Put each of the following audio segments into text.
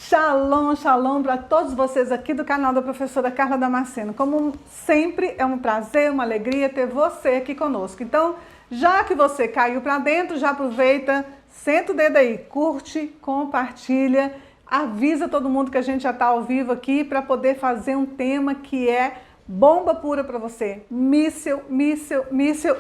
Shalom, shalom para todos vocês aqui do canal da professora Carla Damasceno. Como sempre, é um prazer, uma alegria ter você aqui conosco. Então, já que você caiu para dentro, já aproveita, senta o dedo aí, curte, compartilha, avisa todo mundo que a gente já está ao vivo aqui para poder fazer um tema que é bomba pura para você. Míssil,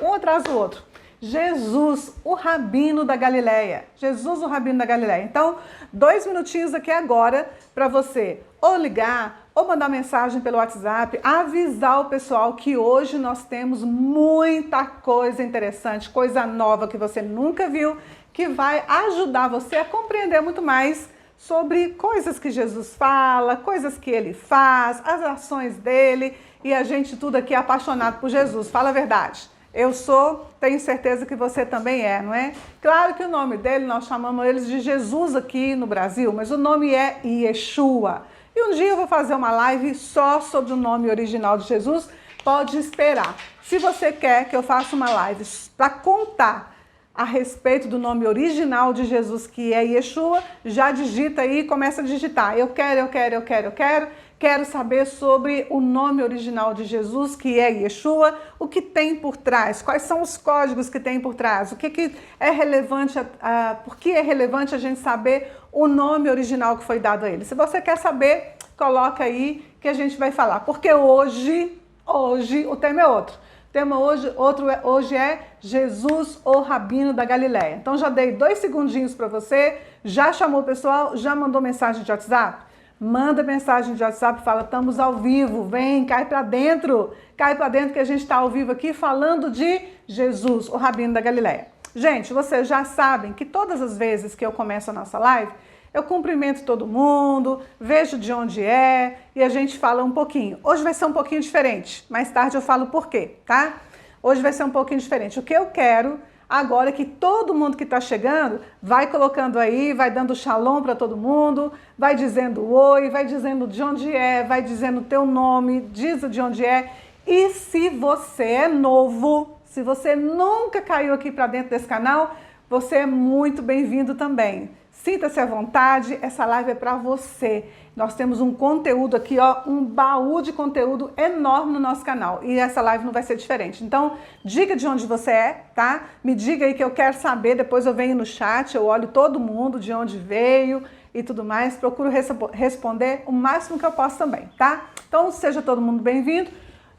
um atrás do outro. Jesus, o Rabino da Galileia. Jesus, o Rabino da Galileia. Então, 2 minutinhos aqui agora para você ou ligar ou mandar mensagem pelo WhatsApp, avisar o pessoal que hoje nós temos muita coisa interessante, coisa nova que você nunca viu, que vai ajudar você a compreender muito mais sobre coisas que Jesus fala, coisas que ele faz, as ações dele, e a gente tudo aqui é apaixonado por Jesus. Fala a verdade. Eu sou, tenho certeza que você também é, não é? Claro que o nome dele, nós chamamos eles de Jesus aqui no Brasil, mas o nome é Yeshua. E um dia eu vou fazer uma live só sobre o nome original de Jesus, pode esperar. Se você quer que eu faça uma live para contar a respeito do nome original de Jesus, que é Yeshua, já digita aí, começa a digitar. Eu quero saber sobre o nome original de Jesus, que é Yeshua, o que tem por trás, quais são os códigos que tem por trás, o que é relevante, por que é relevante a gente saber o nome original que foi dado a ele. Se você quer saber, coloca aí que a gente vai falar, porque hoje o tema é outro. O tema hoje é Jesus, o Rabino da Galileia. Então já dei 2 segundinhos para você, já chamou o pessoal, já mandou mensagem de WhatsApp? Manda mensagem de WhatsApp, fala, estamos ao vivo, vem, cai para dentro que a gente está ao vivo aqui falando de Jesus, o Rabino da Galileia. Gente, vocês já sabem que todas as vezes que eu começo a nossa live, eu cumprimento todo mundo, vejo de onde é e a gente fala um pouquinho. Hoje vai ser um pouquinho diferente, mais tarde eu falo por quê, tá? Hoje vai ser um pouquinho diferente. O que eu quero agora é que todo mundo que está chegando vai colocando aí, vai dando shalom para todo mundo, vai dizendo oi, vai dizendo de onde é, vai dizendo o teu nome, diz de onde é. E se você é novo, se você nunca caiu aqui para dentro desse canal, você é muito bem-vindo também. Sinta-se à vontade, essa live é para você. Nós temos um conteúdo aqui, ó, um baú de conteúdo enorme no nosso canal. E essa live não vai ser diferente. Então, diga de onde você é, tá? Me diga aí que eu quero saber, depois eu venho no chat, eu olho todo mundo, de onde veio e tudo mais. Procuro responder o máximo que eu posso também, tá? Então, seja todo mundo bem-vindo.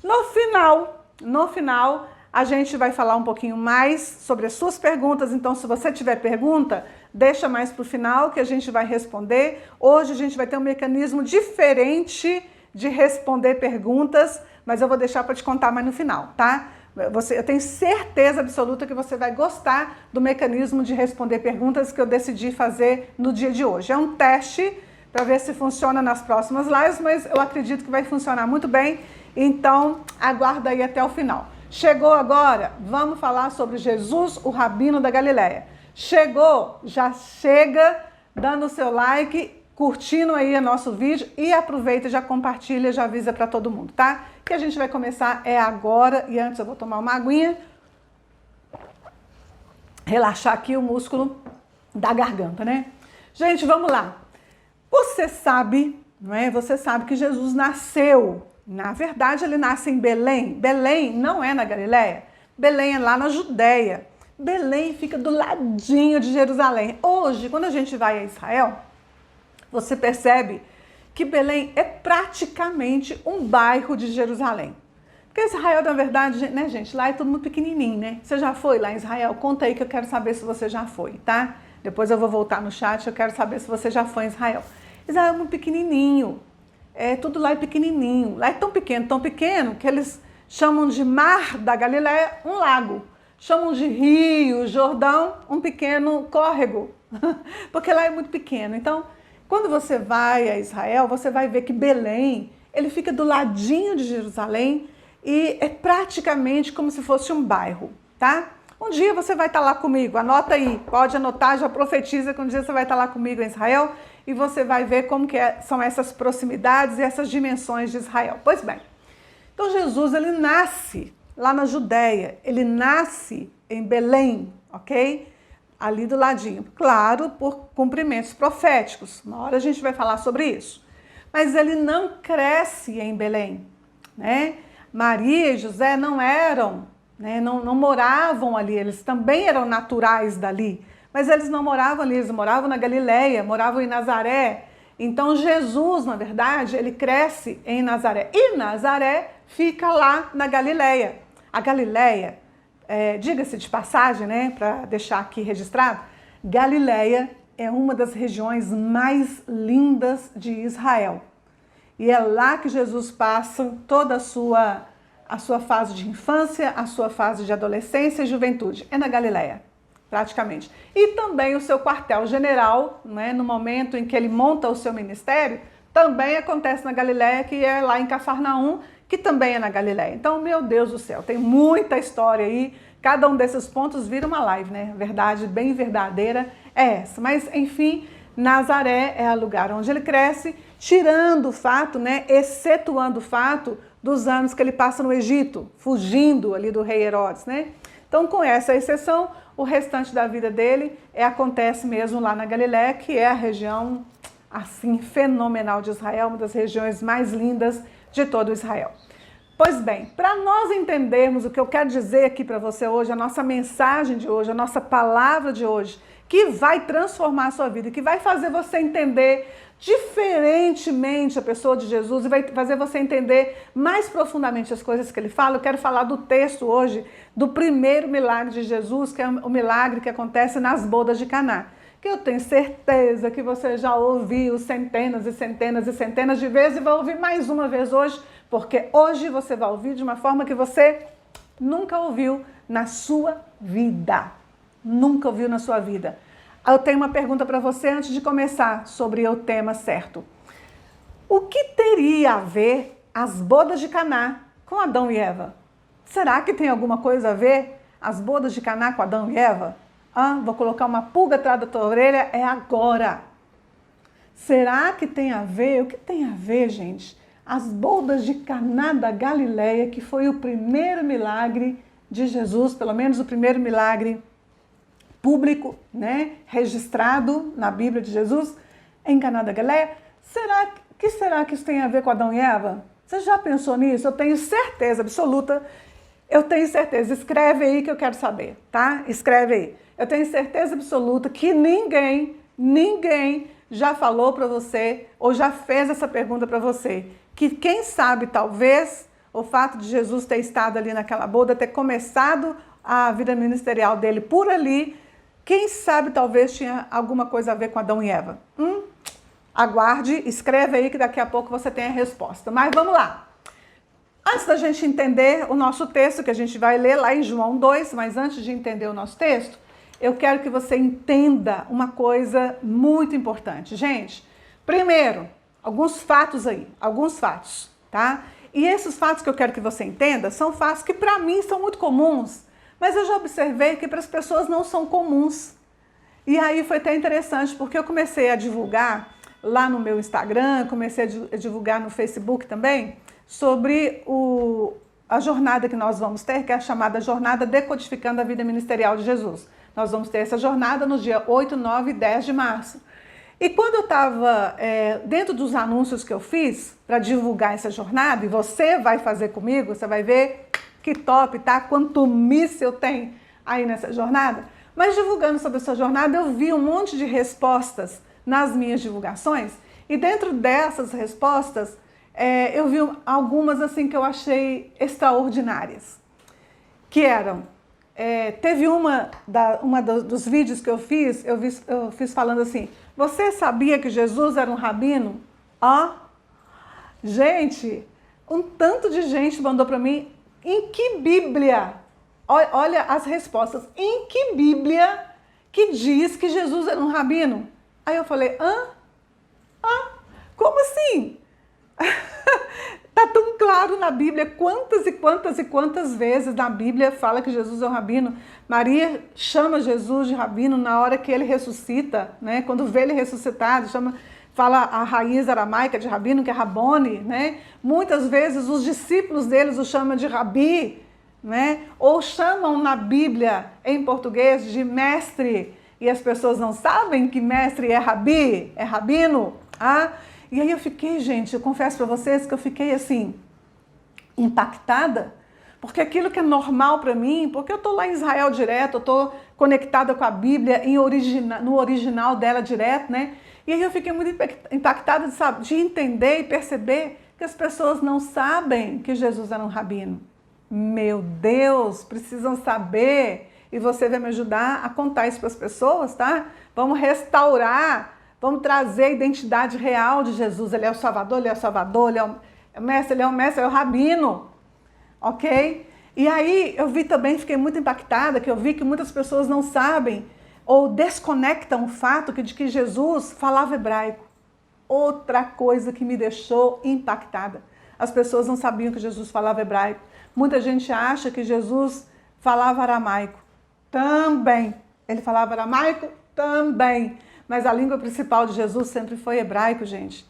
No final, a gente vai falar um pouquinho mais sobre as suas perguntas. Então, se você tiver pergunta, deixa mais para o final que a gente vai responder. Hoje a gente vai ter um mecanismo diferente de responder perguntas, mas eu vou deixar para te contar mais no final, tá? Eu tenho certeza absoluta que você vai gostar do mecanismo de responder perguntas que eu decidi fazer no dia de hoje. É um teste para ver se funciona nas próximas lives, mas eu acredito que vai funcionar muito bem. Então, aguarda aí até o final. Chegou agora? Vamos falar sobre Jesus, o Rabino da Galileia. Chegou? Já chega dando o seu like, curtindo aí o nosso vídeo e aproveita, já compartilha, já avisa para todo mundo, tá? Que a gente vai começar agora e antes eu vou tomar uma aguinha, relaxar aqui o músculo da garganta, né? Gente, vamos lá. Você sabe, não é? Você sabe que Jesus nasceu. Na verdade, ele nasce em Belém. Belém não é na Galileia. Belém é lá na Judéia. Belém fica do ladinho de Jerusalém. Hoje, quando a gente vai a Israel, você percebe que Belém é praticamente um bairro de Jerusalém. Porque Israel, na verdade, né, gente, lá é tudo muito pequenininho, né? Você já foi lá em Israel? Conta aí que eu quero saber se você já foi, tá? Depois eu vou voltar no chat, eu quero saber se você já foi em Israel. Israel é muito pequenininho. Tudo lá é pequenininho. Lá é tão pequeno, que eles chamam de Mar da Galileia um lago. Chamam de Rio, Jordão, um pequeno córrego. Porque lá é muito pequeno. Então, quando você vai a Israel, você vai ver que Belém, ele fica do ladinho de Jerusalém e é praticamente como se fosse um bairro, tá? Um dia você vai estar lá comigo, anota aí, pode anotar, já profetiza que um dia você vai estar lá comigo em Israel e você vai ver como que são essas proximidades e essas dimensões de Israel. Pois bem, então Jesus, ele nasce lá na Judéia, ele nasce em Belém, ok? ali do ladinho. Claro, por cumprimentos proféticos. Uma hora a gente vai falar sobre isso. Mas ele não cresce em Belém, né? Maria e José não eram, né? Não moravam ali, eles também eram naturais dali. Mas eles não moravam ali, eles moravam na Galileia, moravam em Nazaré. Então Jesus, na verdade, ele cresce em Nazaré. E Nazaré fica lá na Galileia. A Galileia, diga-se de passagem, né, para deixar aqui registrado, Galileia é uma das regiões mais lindas de Israel. E é lá que Jesus passa toda a sua fase de infância, a sua fase de adolescência e juventude. É na Galileia, praticamente. E também o seu quartel-general, né, no momento em que ele monta o seu ministério, também acontece na Galileia, que é lá em Cafarnaum, que também é na Galileia. Então, meu Deus do céu, tem muita história aí. Cada um desses pontos vira uma live, né? Verdade bem verdadeira é essa. Mas, enfim, Nazaré é o lugar onde ele cresce, tirando o fato, né? Excetuando o fato dos anos que ele passa no Egito, fugindo ali do rei Herodes, né? Então, com essa exceção, o restante da vida dele acontece mesmo lá na Galileia, que é a região, assim, fenomenal de Israel, uma das regiões mais lindas de todo Israel. Pois bem, para nós entendermos o que eu quero dizer aqui para você hoje, a nossa mensagem de hoje, a nossa palavra de hoje, que vai transformar a sua vida, que vai fazer você entender diferentemente a pessoa de Jesus e vai fazer você entender mais profundamente as coisas que ele fala. Eu quero falar do texto hoje, do primeiro milagre de Jesus, que é o milagre que acontece nas bodas de Caná, que eu tenho certeza que você já ouviu centenas e centenas e centenas de vezes e vai ouvir mais uma vez hoje, porque hoje você vai ouvir de uma forma que você nunca ouviu na sua vida. Nunca ouviu na sua vida. Eu tenho uma pergunta para você antes de começar sobre o tema certo. O que teria a ver as bodas de Caná com Adão e Eva? Será que tem alguma coisa a ver as bodas de Caná com Adão e Eva? Vou colocar uma pulga atrás da tua orelha, é agora. Será que tem a ver? O que tem a ver, gente? As bodas de Caná da Galileia, que foi o primeiro milagre de Jesus, pelo menos o primeiro milagre público, né, registrado na Bíblia de Jesus, em Caná da Galileia. Será que isso tem a ver com Adão e Eva? Você já pensou nisso? Eu tenho certeza absoluta. Eu tenho certeza. Escreve aí que eu quero saber, tá? Escreve aí. Eu tenho certeza absoluta que ninguém já falou para você ou já fez essa pergunta para você. Que quem sabe, talvez, o fato de Jesus ter estado ali naquela boda, ter começado a vida ministerial dele por ali, quem sabe, talvez, tinha alguma coisa a ver com Adão e Eva. Aguarde, escreve aí que daqui a pouco você tem a resposta. Mas vamos lá. Antes da gente entender o nosso texto, que a gente vai ler lá em João 2, mas antes de entender o nosso texto, eu quero que você entenda uma coisa muito importante. Gente, primeiro, alguns fatos, tá? E esses fatos que eu quero que você entenda são fatos que para mim são muito comuns, mas eu já observei que para as pessoas não são comuns. E aí foi até interessante, porque eu comecei a divulgar lá no meu Instagram, comecei a divulgar no Facebook também, sobre a jornada que nós vamos ter, que é a chamada Jornada Decodificando a Vida Ministerial de Jesus. Nós vamos ter essa jornada no dia 8, 9 e 10 de março. E quando eu estava dentro dos anúncios que eu fiz para divulgar essa jornada, e você vai fazer comigo, você vai ver que top, tá? Quanto míssil tem aí nessa jornada. Mas divulgando sobre essa jornada, eu vi um monte de respostas nas minhas divulgações. E dentro dessas respostas, eu vi algumas assim que eu achei extraordinárias. Que eram, teve dos vídeos que eu fiz falando assim: você sabia que Jesus era um rabino? Gente, um tanto de gente mandou para mim. Em que Bíblia? Olha as respostas. Em que Bíblia que diz que Jesus era um rabino? Aí eu falei, como assim? Tá tão claro na Bíblia, quantas e quantas e quantas vezes na Bíblia fala que Jesus é um rabino. Maria chama Jesus de rabino na hora que ele ressuscita, né? Quando vê ele ressuscitado, fala a raiz aramaica de rabino, que é Rabone, né? Muitas vezes os discípulos deles o chamam de rabi, né? Ou chamam na Bíblia, em português, de mestre. e as pessoas não sabem que mestre é rabi, é rabino. E aí eu fiquei, gente, eu confesso para vocês que eu fiquei assim, impactada, porque aquilo que é normal para mim, porque eu estou lá em Israel direto, eu estou conectada com a Bíblia no original dela direto, né? E aí eu fiquei muito impactada de entender e perceber que as pessoas não sabem que Jesus era um rabino. Meu Deus, precisam saber, e você vai me ajudar a contar isso para as pessoas, tá? Vamos restaurar, vamos trazer a identidade real de Jesus. Ele é o Salvador, ele é o Salvador, ele é o Mestre, ele é o Mestre, ele é o Rabino, ok? E aí eu vi também, fiquei muito impactada, que eu vi que muitas pessoas não sabem ou desconectam o fato de que Jesus falava hebraico. Outra coisa que me deixou impactada. As pessoas não sabiam que Jesus falava hebraico. Muita gente acha que Jesus falava aramaico. Também. Ele falava aramaico? Também. Mas a língua principal de Jesus sempre foi hebraico, gente.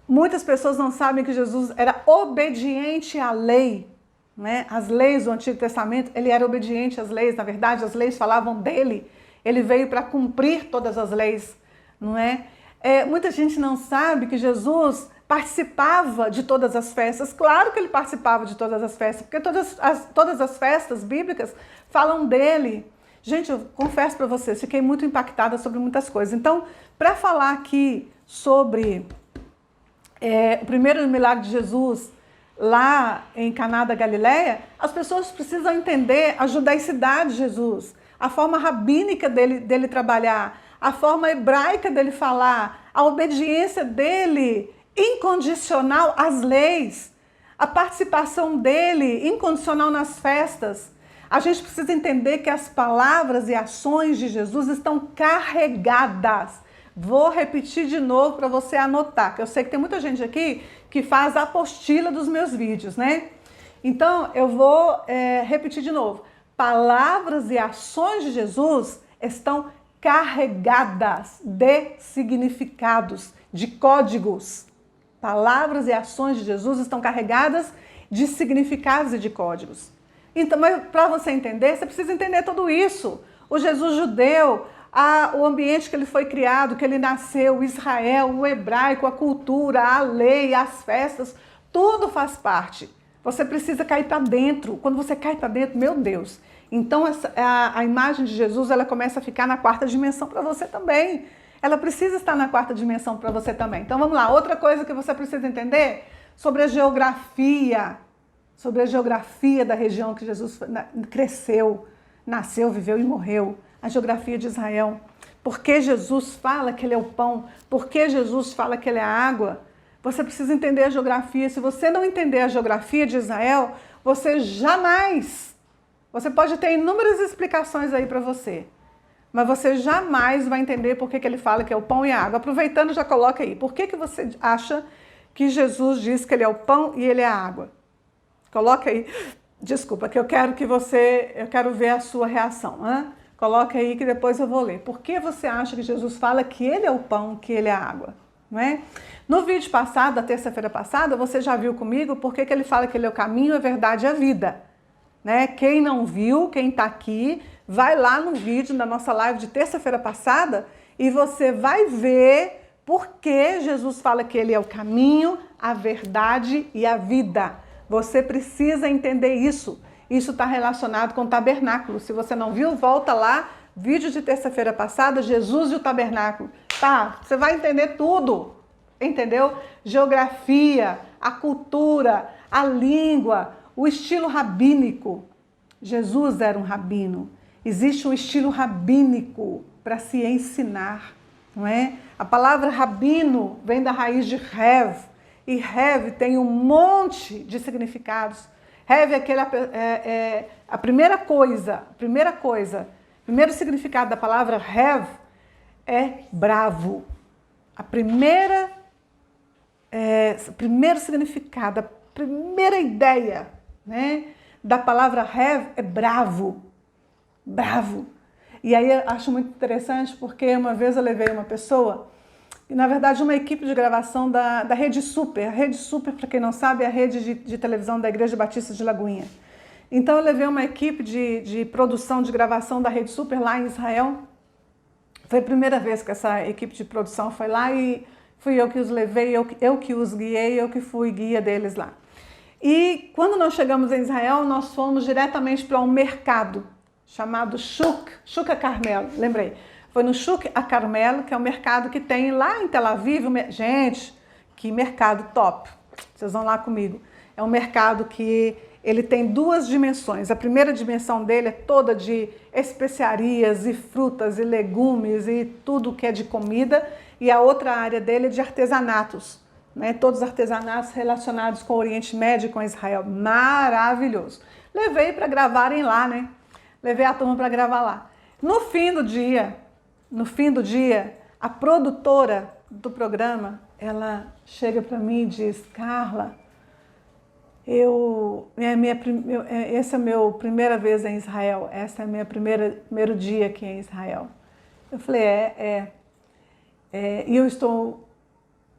Muitas pessoas não sabem que Jesus era obediente à lei, né? As leis do Antigo Testamento, ele era obediente às leis. Na verdade, as leis falavam dele. Ele veio para cumprir todas as leis, não é? Muita gente não sabe que Jesus participava de todas as festas. Claro que ele participava de todas as festas, porque todas as festas bíblicas falam dele. Gente, eu confesso para vocês, fiquei muito impactada sobre muitas coisas. Então, para falar aqui sobre o primeiro milagre de Jesus lá em Caná da Galileia, as pessoas precisam entender a judaicidade de Jesus, a forma rabínica dele trabalhar, a forma hebraica dele falar, a obediência dele incondicional às leis, a participação dele incondicional nas festas. A gente precisa entender que as palavras e ações de Jesus estão carregadas. Vou repetir de novo para você anotar, que eu sei que tem muita gente aqui que faz a apostila dos meus vídeos, né? Então, eu vou repetir de novo. Palavras e ações de Jesus estão carregadas de significados, de códigos. Palavras e ações de Jesus estão carregadas de significados e de códigos. Então, para você entender, você precisa entender tudo isso. O Jesus judeu, o ambiente que ele foi criado, que ele nasceu, o Israel, o hebraico, a cultura, a lei, as festas, tudo faz parte. Você precisa cair para dentro. Quando você cai para dentro, meu Deus. Então a imagem de Jesus, ela começa a ficar na quarta dimensão para você também. Ela precisa estar na quarta dimensão para você também. Então vamos lá, outra coisa que você precisa entender sobre a geografia da região que Jesus cresceu, nasceu, viveu e morreu. A geografia de Israel. Por que Jesus fala que ele é o pão? Por que Jesus fala que ele é a água? Você precisa entender a geografia. Se você não entender a geografia de Israel, você pode ter inúmeras explicações aí para você, mas você jamais vai entender por que ele fala que é o pão e a água. Aproveitando, já coloca aí. Por que você acha que Jesus diz que ele é o pão e ele é a água? Coloca aí. Desculpa, que eu quero ver a sua reação, né? Coloca aí que depois eu vou ler. Por que você acha que Jesus fala que ele é o pão, que ele é a água? Não é? No vídeo passado, da terça-feira passada, você já viu comigo por que ele fala que ele é o caminho, a verdade e a vida. Né? Quem não viu, quem está aqui, vai lá no vídeo da nossa live de terça-feira passada e você vai ver por que Jesus fala que ele é o caminho, a verdade e a vida. Você precisa entender isso. Isso está relacionado com o tabernáculo. Se você não viu, volta lá, vídeo de terça-feira passada, Jesus e o tabernáculo. Tá, você vai entender tudo, entendeu? Geografia, a cultura, a língua, o estilo rabínico. Jesus era um rabino. Existe um estilo rabínico para se ensinar, não é? A palavra rabino vem da raiz de rev, e rev tem um monte de significados. Rev é a primeira coisa, primeiro significado da palavra rev é bravo. Primeiro significado, a primeira ideia, né, da palavra rev é bravo. Bravo. E aí eu acho muito interessante porque uma vez eu levei uma pessoa, e na verdade uma equipe de gravação da Rede Super. A Rede Super, para quem não sabe, é a rede de televisão da Igreja Batista de Lagoinha. Então eu levei uma equipe de produção, de gravação da Rede Super lá em Israel. Foi a primeira vez que essa equipe de produção foi lá e fui eu que os levei, eu que os guiei, eu que fui guia deles lá. E quando nós chegamos em Israel, nós fomos diretamente para um mercado chamado Shuk HaCarmel, lembrei. Foi no Shuk HaCarmel, que é um mercado que tem lá em Tel Aviv. Gente, que mercado top! Vocês vão lá comigo. É um mercado que ele tem duas dimensões. A primeira dimensão dele é toda de especiarias e frutas e legumes e tudo que é de comida. E a outra área dele é de artesanatos, né? Todos os artesanatos relacionados com o Oriente Médio e com Israel. Maravilhoso. Levei para gravarem lá, né? Levei a turma para gravar lá. No fim do dia, a produtora do programa, ela chega para mim e diz: Carla, essa é a minha primeira vez em Israel, essa é a minha primeiro dia aqui em Israel. Eu falei, e eu estou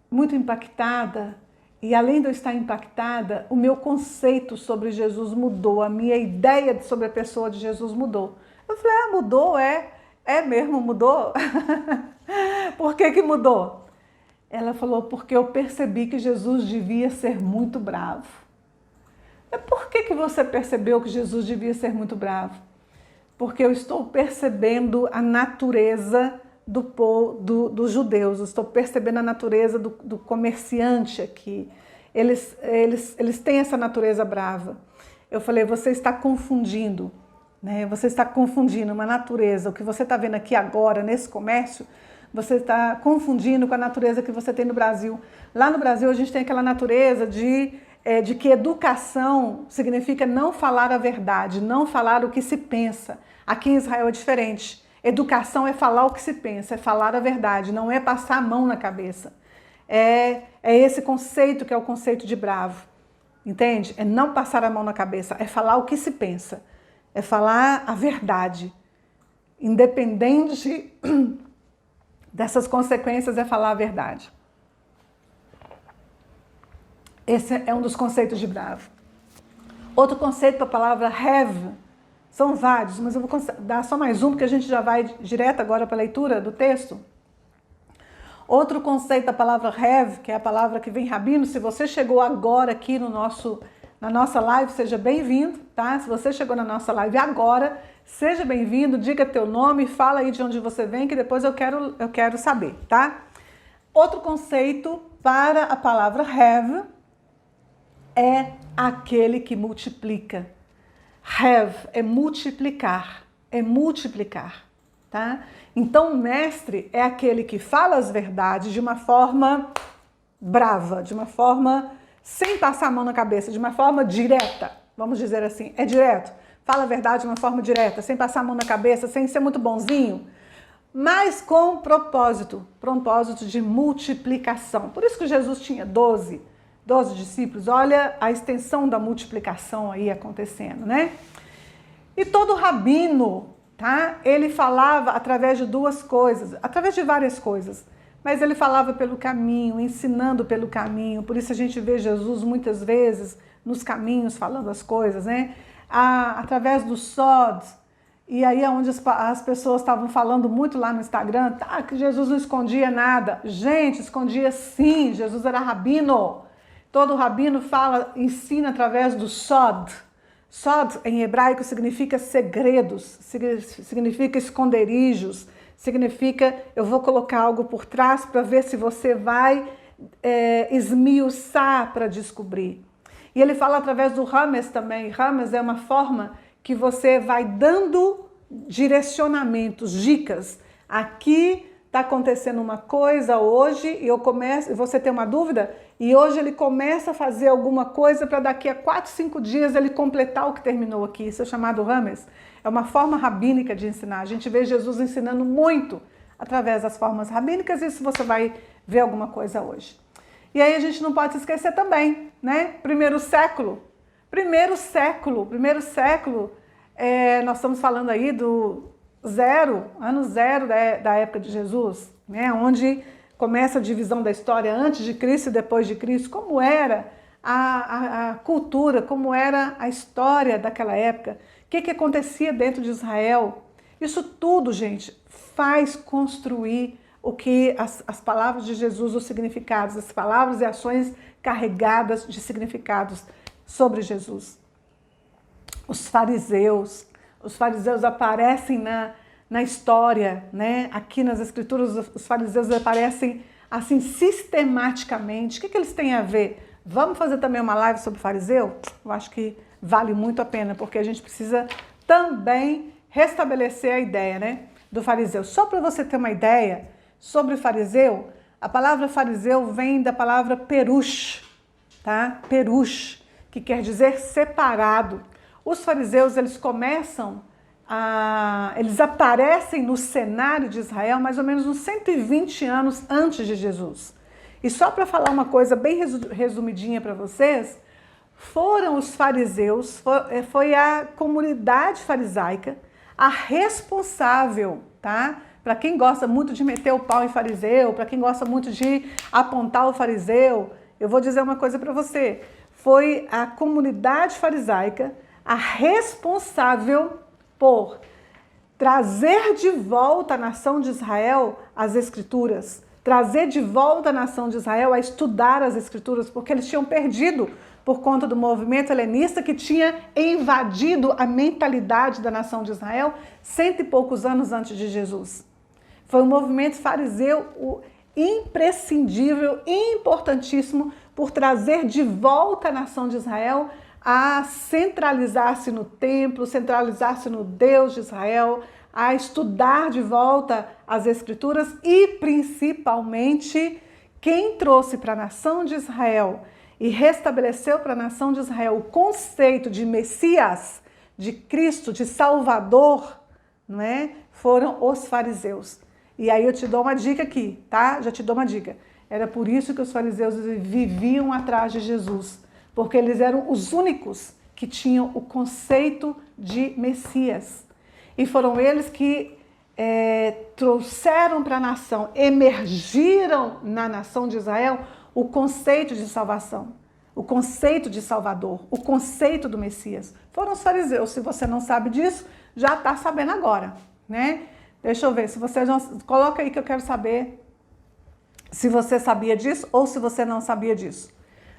muito impactada, e além de eu estar impactada, o meu conceito sobre Jesus mudou, a minha ideia sobre a pessoa de Jesus mudou. Eu falei, mudou, mesmo, mudou? Por que mudou? Ela falou, porque eu percebi que Jesus devia ser muito bravo. Por que você percebeu que Jesus devia ser muito bravo? Porque eu estou percebendo a natureza dos judeus, eu estou percebendo a natureza do comerciante aqui. Eles têm essa natureza brava. Eu falei, você está confundindo, né? Você está confundindo uma natureza, o que você está vendo aqui agora nesse comércio, você está confundindo com a natureza que você tem no Brasil. Lá no Brasil a gente tem aquela natureza de que educação significa não falar a verdade, não falar o que se pensa. Aqui em Israel é diferente. Educação é falar o que se pensa, é falar a verdade, não é passar a mão na cabeça. É esse conceito que é o conceito de bravo, entende? É não passar a mão na cabeça, é falar o que se pensa, é falar a verdade. Independente dessas consequências, é falar a verdade. Esse é um dos conceitos de bravo. Outro conceito para a palavra have, são vários, mas eu vou dar só mais um, porque a gente já vai direto agora para a leitura do texto. Outro conceito da palavra have, que é a palavra que vem rabino, se você chegou agora aqui na nossa live, seja bem-vindo, tá? Se você chegou na nossa live agora, seja bem-vindo, diga teu nome, fala aí de onde você vem, que depois eu quero saber, tá? Outro conceito para a palavra have é aquele que multiplica. Have é multiplicar, tá? Então, o mestre é aquele que fala as verdades de uma forma brava, de uma forma sem passar a mão na cabeça, de uma forma direta, vamos dizer assim, é direto. Fala a verdade de uma forma direta, sem passar a mão na cabeça, sem ser muito bonzinho, mas com propósito de multiplicação. Por isso que Jesus tinha 12 discípulos, olha a extensão da multiplicação aí acontecendo, né? E todo rabino, tá? Ele falava através de duas coisas, através de várias coisas, mas ele falava pelo caminho, ensinando pelo caminho, por isso a gente vê Jesus muitas vezes nos caminhos falando as coisas, né? Através do sod, e aí é onde as pessoas estavam falando muito lá no Instagram, tá, que Jesus não escondia nada. Gente, escondia sim, Jesus era rabino. Todo rabino ensina através do sod. Sod em hebraico significa segredos, significa esconderijos, significa eu vou colocar algo por trás para ver se você vai esmiuçar para descobrir. E ele fala através do rames também. Rames é uma forma que você vai dando direcionamentos, dicas. Aqui está acontecendo uma coisa hoje e você tem uma dúvida e hoje ele começa a fazer alguma coisa para daqui a 4, 5 dias ele completar o que terminou aqui. Isso é chamado rames. É uma forma rabínica de ensinar. A gente vê Jesus ensinando muito através das formas rabínicas e isso você vai ver alguma coisa hoje. E aí a gente não pode se esquecer também, né? Primeiro século, nós estamos falando aí do ano zero da época de Jesus, né? Onde começa a divisão da história antes de Cristo e depois de Cristo, como era a cultura, como era a história daquela época, o que acontecia dentro de Israel. Isso tudo, gente, faz construir o que as palavras de Jesus, os significados, as palavras e ações carregadas de significados sobre Jesus. Os fariseus aparecem na história, né? Aqui nas escrituras, os fariseus aparecem assim sistematicamente. O que eles têm a ver? Vamos fazer também uma live sobre fariseu? Eu acho que vale muito a pena, porque a gente precisa também restabelecer a ideia, né, do fariseu. Só para você ter uma ideia sobre o fariseu, a palavra fariseu vem da palavra perush, tá? Perush, que quer dizer separado. Os fariseus, eles aparecem no cenário de Israel mais ou menos uns 120 anos antes de Jesus. E só para falar uma coisa bem resumidinha para vocês, foram os fariseus, foi a comunidade farisaica a responsável, tá? Para quem gosta muito de meter o pau em fariseu, para quem gosta muito de apontar o fariseu, eu vou dizer uma coisa para você. Foi a comunidade farisaica a responsável por trazer de volta a nação de Israel as escrituras, trazer de volta a nação de Israel a estudar as escrituras, porque eles tinham perdido por conta do movimento helenista que tinha invadido a mentalidade da nação de Israel 100 e poucos anos antes de Jesus. Foi um movimento fariseu imprescindível e importantíssimo por trazer de volta a nação de Israel a centralizar-se no templo, centralizar-se no Deus de Israel, a estudar de volta as escrituras e, principalmente, quem trouxe para a nação de Israel e restabeleceu para a nação de Israel o conceito de Messias, de Cristo, de Salvador, não é? Foram os fariseus. E aí eu te dou uma dica aqui, tá? Já te dou uma dica. Era por isso que os fariseus viviam atrás de Jesus, porque eles eram os únicos que tinham o conceito de Messias. E foram eles que trouxeram para a nação, emergiram na nação de Israel o conceito de salvação, o conceito de Salvador, o conceito do Messias. Foram os fariseus. Se você não sabe disso, já está sabendo agora, né? Deixa eu ver, se você não... Coloca aí que eu quero saber se você sabia disso ou se você não sabia disso.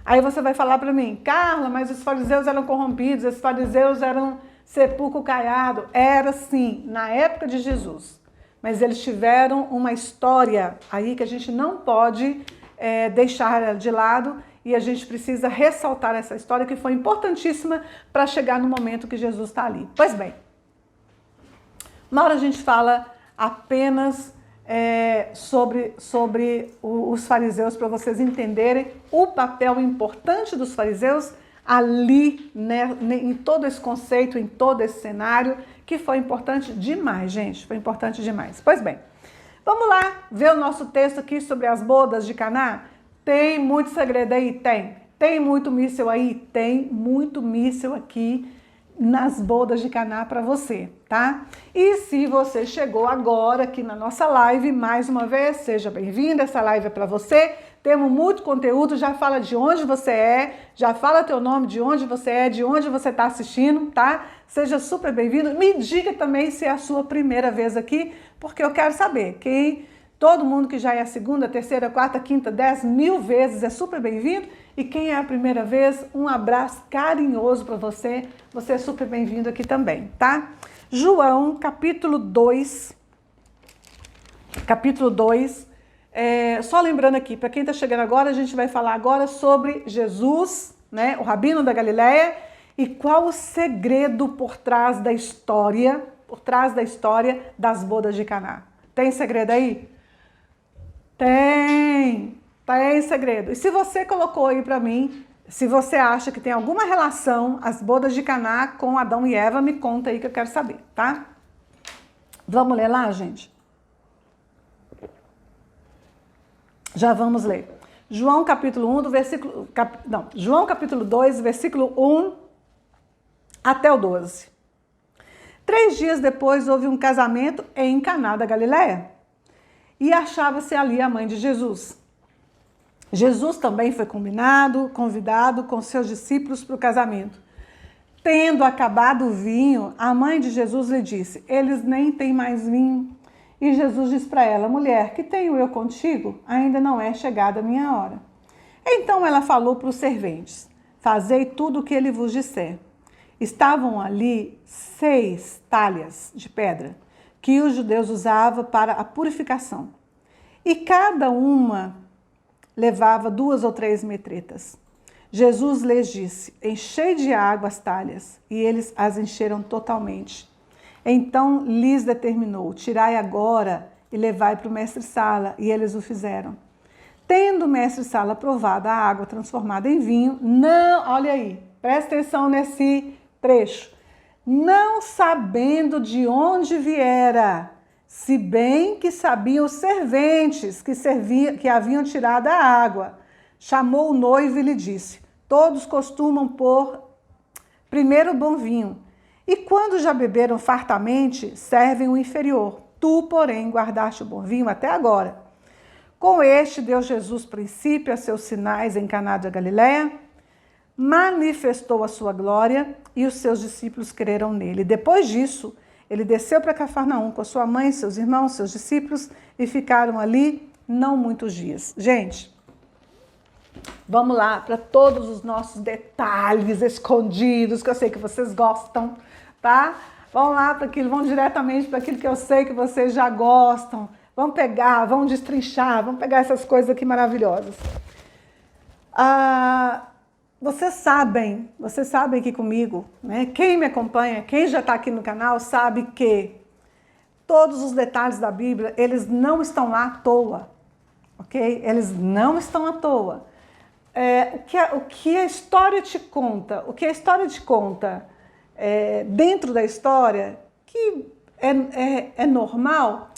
Aí você vai falar para mim, Carla, mas os fariseus eram corrompidos, os fariseus eram sepulcro caiado. Era sim, na época de Jesus. Mas eles tiveram uma história aí que a gente não pode deixar de lado e a gente precisa ressaltar essa história que foi importantíssima para chegar no momento que Jesus está ali. Pois bem, uma hora a gente fala apenas sobre os fariseus para vocês entenderem o papel importante dos fariseus ali, né, em todo esse conceito, em todo esse cenário, que foi importante demais, gente, foi importante demais. Pois bem, vamos lá ver o nosso texto aqui sobre as bodas de Caná? Tem muito segredo aí? Tem. Tem muito míssil aí? Tem muito míssil aqui nas bodas de Caná para você, tá? E se você chegou agora aqui na nossa live, mais uma vez, seja bem-vindo, essa live é para você. Temos muito conteúdo, já fala de onde você é, já fala teu nome, de onde você é, de onde você está assistindo, tá? Seja super bem-vindo. Me diga também se é a sua primeira vez aqui, porque eu quero saber. Todo mundo que já é a segunda, terceira, quarta, quinta, 10 mil vezes é super bem-vindo. E quem é a primeira vez, um abraço carinhoso para você. Você é super bem-vindo aqui também, tá? João, capítulo 2. Capítulo 2. Só lembrando aqui, para quem está chegando agora, a gente vai falar agora sobre Jesus, né, o Rabino da Galileia, e qual o segredo por trás da história das bodas de Caná. Tem segredo aí? Tem segredo. E se você colocou aí para mim, se você acha que tem alguma relação as bodas de Caná com Adão e Eva, me conta aí que eu quero saber, tá? Vamos ler lá, gente? Já vamos ler. João capítulo 1, João capítulo 2, versículo 1 até o 12. 3 dias depois houve um casamento em Caná da Galileia e achava-se ali a mãe de Jesus. Jesus também foi convidado com seus discípulos para o casamento. Tendo acabado o vinho, a mãe de Jesus lhe disse: eles nem têm mais vinho. E Jesus diz para ela: mulher, que tenho eu contigo? Ainda não é chegada a minha hora. Então ela falou para os serventes: fazei tudo o que ele vos disser. Estavam ali 6 talhas de pedra que os judeus usavam para a purificação. E cada uma levava 2 ou 3 metretas. Jesus lhes disse: enchei de água as talhas, e eles as encheram totalmente. Então lhes determinou: tirai agora e levai para o mestre-sala, e eles o fizeram. Tendo o mestre-sala provado a água transformada em vinho, não, olha aí, presta atenção nesse trecho, não sabendo de onde viera, se bem que sabiam os serventes que haviam tirado a água, chamou o noivo e lhe disse: todos costumam pôr primeiro o bom vinho, e quando já beberam fartamente, servem o inferior. Tu, porém, guardaste o bom vinho até agora. Com este deu Jesus princípio a seus sinais em Caná da Galileia, manifestou a sua glória e os seus discípulos creram nele. Depois disso, ele desceu para Cafarnaum com a sua mãe, seus irmãos, seus discípulos, e ficaram ali não muitos dias. Gente, vamos lá para todos os nossos detalhes escondidos, que eu sei que vocês gostam, tá? Vamos lá para aquilo, vamos diretamente para aquilo que eu sei que vocês já gostam. Vamos pegar, vamos destrinchar, vamos pegar essas coisas aqui maravilhosas. Vocês sabem aqui comigo, né? Quem me acompanha, quem já está aqui no canal, sabe que todos os detalhes da Bíblia, eles não estão lá à toa, ok? Eles não estão à toa. O que a história te conta, dentro da história, que é normal,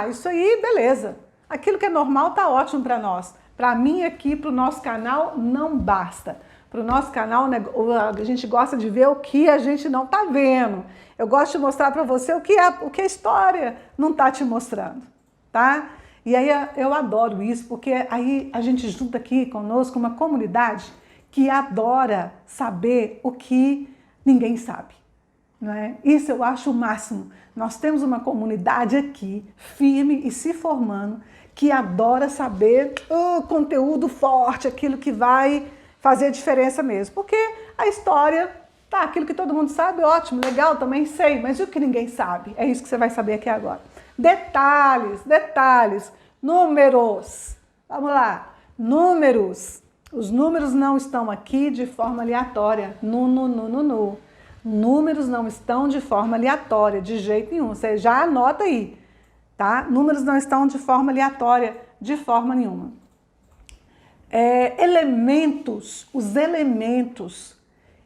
isso aí, beleza. Aquilo que é normal está ótimo para nós. Para mim aqui, para o nosso canal, não basta. Para o nosso canal, a gente gosta de ver o que a gente não está vendo. Eu gosto de mostrar para você o que a história não está te mostrando, tá? E aí eu adoro isso, porque aí a gente junta aqui conosco uma comunidade que adora saber o que ninguém sabe. Não é? Isso eu acho o máximo. Nós temos uma comunidade aqui, firme e se formando, que adora saber o conteúdo forte, aquilo que vai fazer a diferença mesmo. Porque a história, aquilo que todo mundo sabe, ótimo, legal, também sei, mas e o que ninguém sabe? É isso que você vai saber aqui agora. Detalhes, números. Vamos lá, números. Os números não estão aqui de forma aleatória. Números não estão de forma aleatória, de jeito nenhum. Você já anota aí, tá? Números não estão de forma aleatória, de forma nenhuma. Os elementos,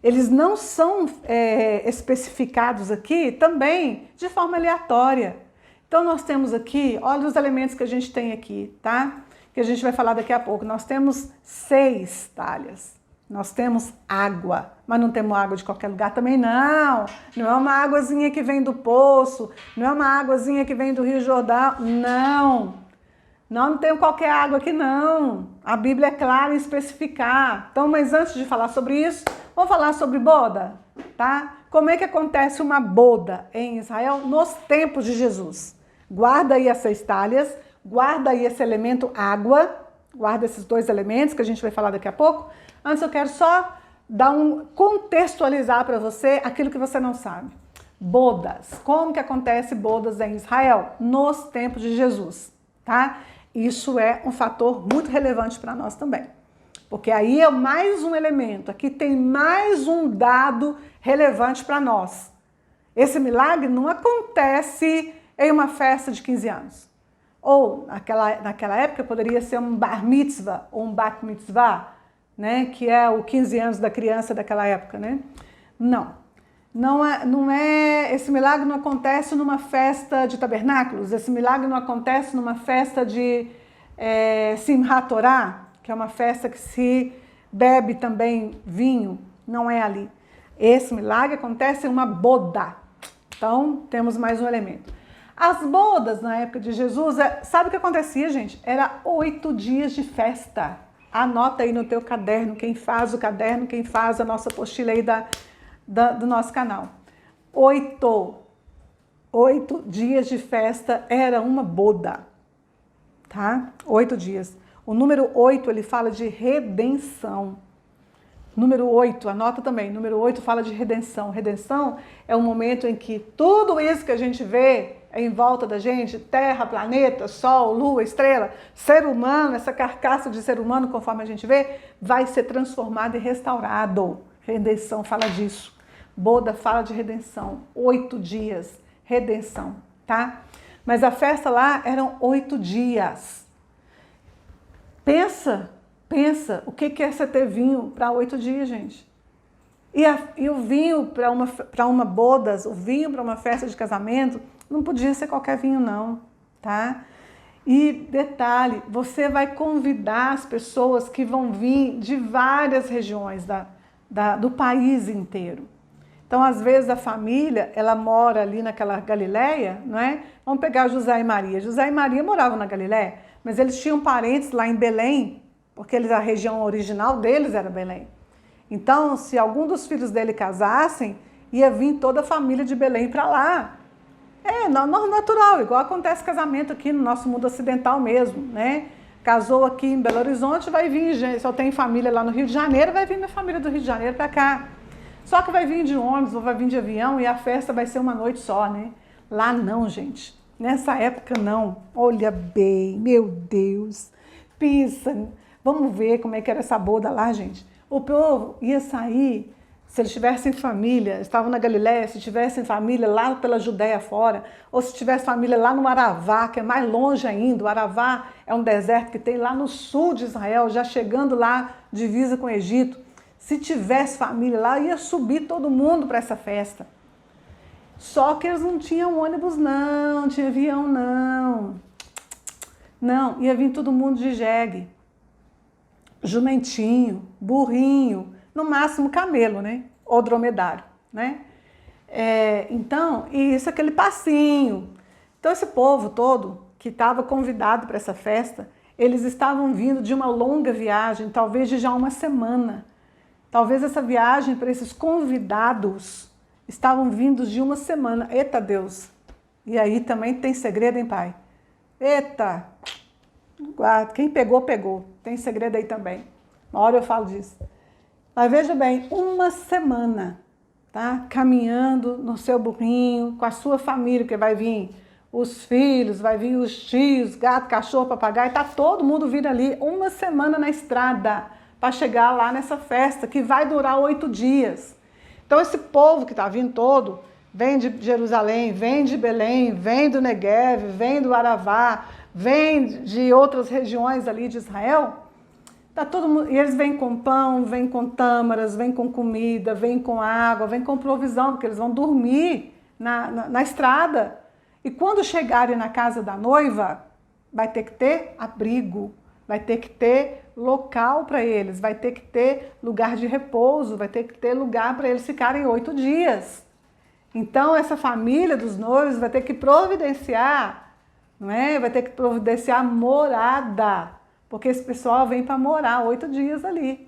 eles não são especificados aqui também de forma aleatória. Então, nós temos aqui, olha os elementos que a gente tem aqui, tá? Que a gente vai falar daqui a pouco. Nós temos 6 talhas. Nós temos água, mas não temos água de qualquer lugar também, não. Não é uma águazinha que vem do poço, não é uma águazinha que vem do Rio Jordão, não. Não tem qualquer água aqui, não. A Bíblia é clara em especificar. Então, mas antes de falar sobre isso, vamos falar sobre boda, tá? Como é que acontece uma boda em Israel nos tempos de Jesus? Guarda aí as 6 talhas, guarda aí esse elemento água, guarda esses 2 elementos que a gente vai falar daqui a pouco. Antes eu quero só contextualizar para você aquilo que você não sabe. Bodas. Como que acontece bodas em Israel? Nos tempos de Jesus, tá? Isso é um fator muito relevante para nós também. Porque aí é mais um elemento, aqui tem mais um dado relevante para nós. Esse milagre não acontece em uma festa de 15 anos. Ou, naquela época, poderia ser um bar mitzvah ou um bat mitzvah, né, que é o 15 anos da criança daquela época, né? Esse milagre não acontece numa festa de tabernáculos, esse milagre não acontece numa festa de Simchat Torah, que é uma festa que se bebe também vinho, não é ali. Esse milagre acontece em uma boda. Então, temos mais um elemento. As bodas na época de Jesus, sabe o que acontecia, gente? Era 8 dias de festa. Anota aí no teu caderno, quem faz o caderno, quem faz a nossa apostila aí do nosso canal. 8. 8 dias de festa era uma boda, tá? 8 dias. O número 8, ele fala de redenção. Número 8, anota também, número 8 fala de redenção. Redenção é o momento em que tudo isso que a gente vê em volta da gente, terra, planeta, sol, lua, estrela, ser humano, essa carcaça de ser humano, conforme a gente vê, vai ser transformado e restaurado. Redenção fala disso. Boda fala de redenção. 8 dias, redenção, tá? Mas a festa lá eram 8 dias. Pensa, o que é você ter vinho para 8 dias, gente? E o vinho para uma bodas, o vinho para uma festa de casamento, não podia ser qualquer vinho não, tá? E detalhe, você vai convidar as pessoas que vão vir de várias regiões do país inteiro. Então, às vezes, a família, ela mora ali naquela Galileia, não é? Vamos pegar José e Maria. José e Maria moravam na Galileia, mas eles tinham parentes lá em Belém, porque a região original deles era Belém. Então, se algum dos filhos dele casassem, ia vir toda a família de Belém para lá. É natural, igual acontece casamento aqui no nosso mundo ocidental mesmo, né? Casou aqui em Belo Horizonte, vai vir gente, se eu tenho família lá no Rio de Janeiro, vai vir minha família do Rio de Janeiro para cá. Só que vai vir de ônibus ou vai vir de avião e a festa vai ser uma noite só, né? Lá não, gente. Nessa época não. Olha bem, meu Deus. Pensa, vamos ver como é que era essa boda lá, gente. O povo ia sair, se eles tivessem família, estavam na Galileia, se tivessem família lá pela Judéia fora, ou se tivesse família lá no Aravá, que é mais longe ainda. O Aravá é um deserto que tem lá no sul de Israel, já chegando lá, divisa com o Egito. Se tivesse família lá, ia subir todo mundo para essa festa. Só que eles não tinham ônibus não, não tinha avião não. Não, ia vir todo mundo de jegue. Jumentinho, burrinho, no máximo camelo, né? Ou dromedário, né? Então, isso, aquele passinho. Então, esse povo todo que estava convidado para essa festa, eles estavam vindo de uma longa viagem, talvez de já uma semana. Talvez essa viagem para esses convidados estavam vindos de uma semana. Eita Deus! E aí também tem segredo, hein, pai? Eita! Quem pegou, pegou. Tem segredo aí também. Uma hora eu falo disso. Mas veja bem, uma semana, tá? Caminhando no seu burrinho, com a sua família, que vai vir os filhos, vai vir os tios, gato, cachorro, papagaio, tá todo mundo vindo ali. Uma semana na estrada para chegar lá nessa festa, que vai durar 8 dias. Então esse povo que está vindo todo, vem de Jerusalém, vem de Belém, vem do Neguev, vem do Aravá, vem de outras regiões ali de Israel, tá todo mundo, e eles vêm com pão, vêm com tâmaras, vêm com comida, vêm com água, vêm com provisão, porque eles vão dormir na estrada. E quando chegarem na casa da noiva, vai ter que ter abrigo, vai ter que ter local para eles, vai ter que ter lugar de repouso, vai ter que ter lugar para eles ficarem 8 dias. Então, essa família dos noivos vai ter que providenciar, não é? Vai ter que providenciar morada, porque esse pessoal vem para morar 8 dias ali,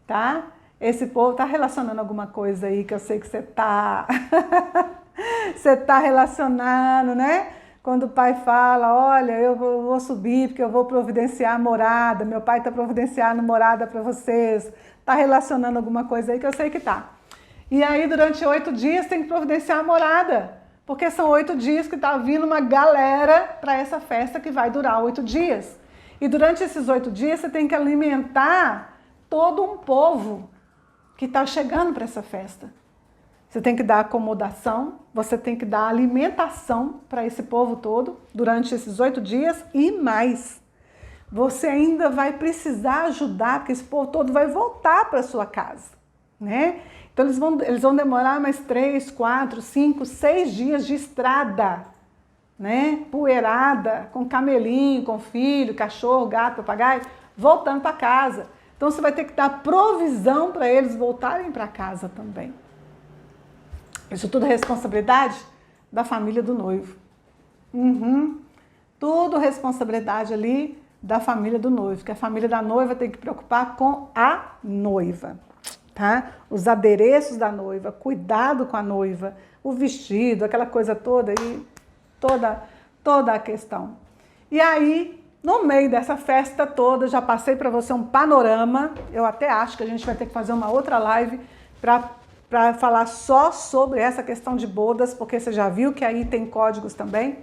tá? Esse povo está relacionando alguma coisa aí que eu sei que você está você tá relacionando, né? Quando o pai fala, olha, eu vou subir porque eu vou providenciar morada, meu pai está providenciando morada para vocês. Está relacionando alguma coisa aí que eu sei que está. E aí, durante 8 dias, tem que providenciar morada, porque são 8 dias que está vindo uma galera para essa festa que vai durar 8 dias. E durante esses 8 dias, você tem que alimentar todo um povo que está chegando para essa festa. Você tem que dar acomodação, você tem que dar alimentação para esse povo todo durante esses 8 dias e mais. Você ainda vai precisar ajudar, porque esse povo todo vai voltar para sua casa, né? Então eles vão demorar mais 3, 4, 5, 6 dias de estrada, né? Poeirada, com camelinho, com filho, cachorro, gato, papagaio, voltando para casa. Então você vai ter que dar provisão para eles voltarem para casa também. Isso tudo é responsabilidade da família do noivo. Tudo responsabilidade ali da família do noivo, que a família da noiva tem que preocupar com a noiva, tá? Os adereços da noiva, cuidado com a noiva, o vestido, aquela coisa toda e toda a questão. E aí, no meio dessa festa toda, já passei para você um panorama. Eu até acho que a gente vai ter que fazer uma outra live para falar só sobre essa questão de bodas, porque você já viu que aí tem códigos também.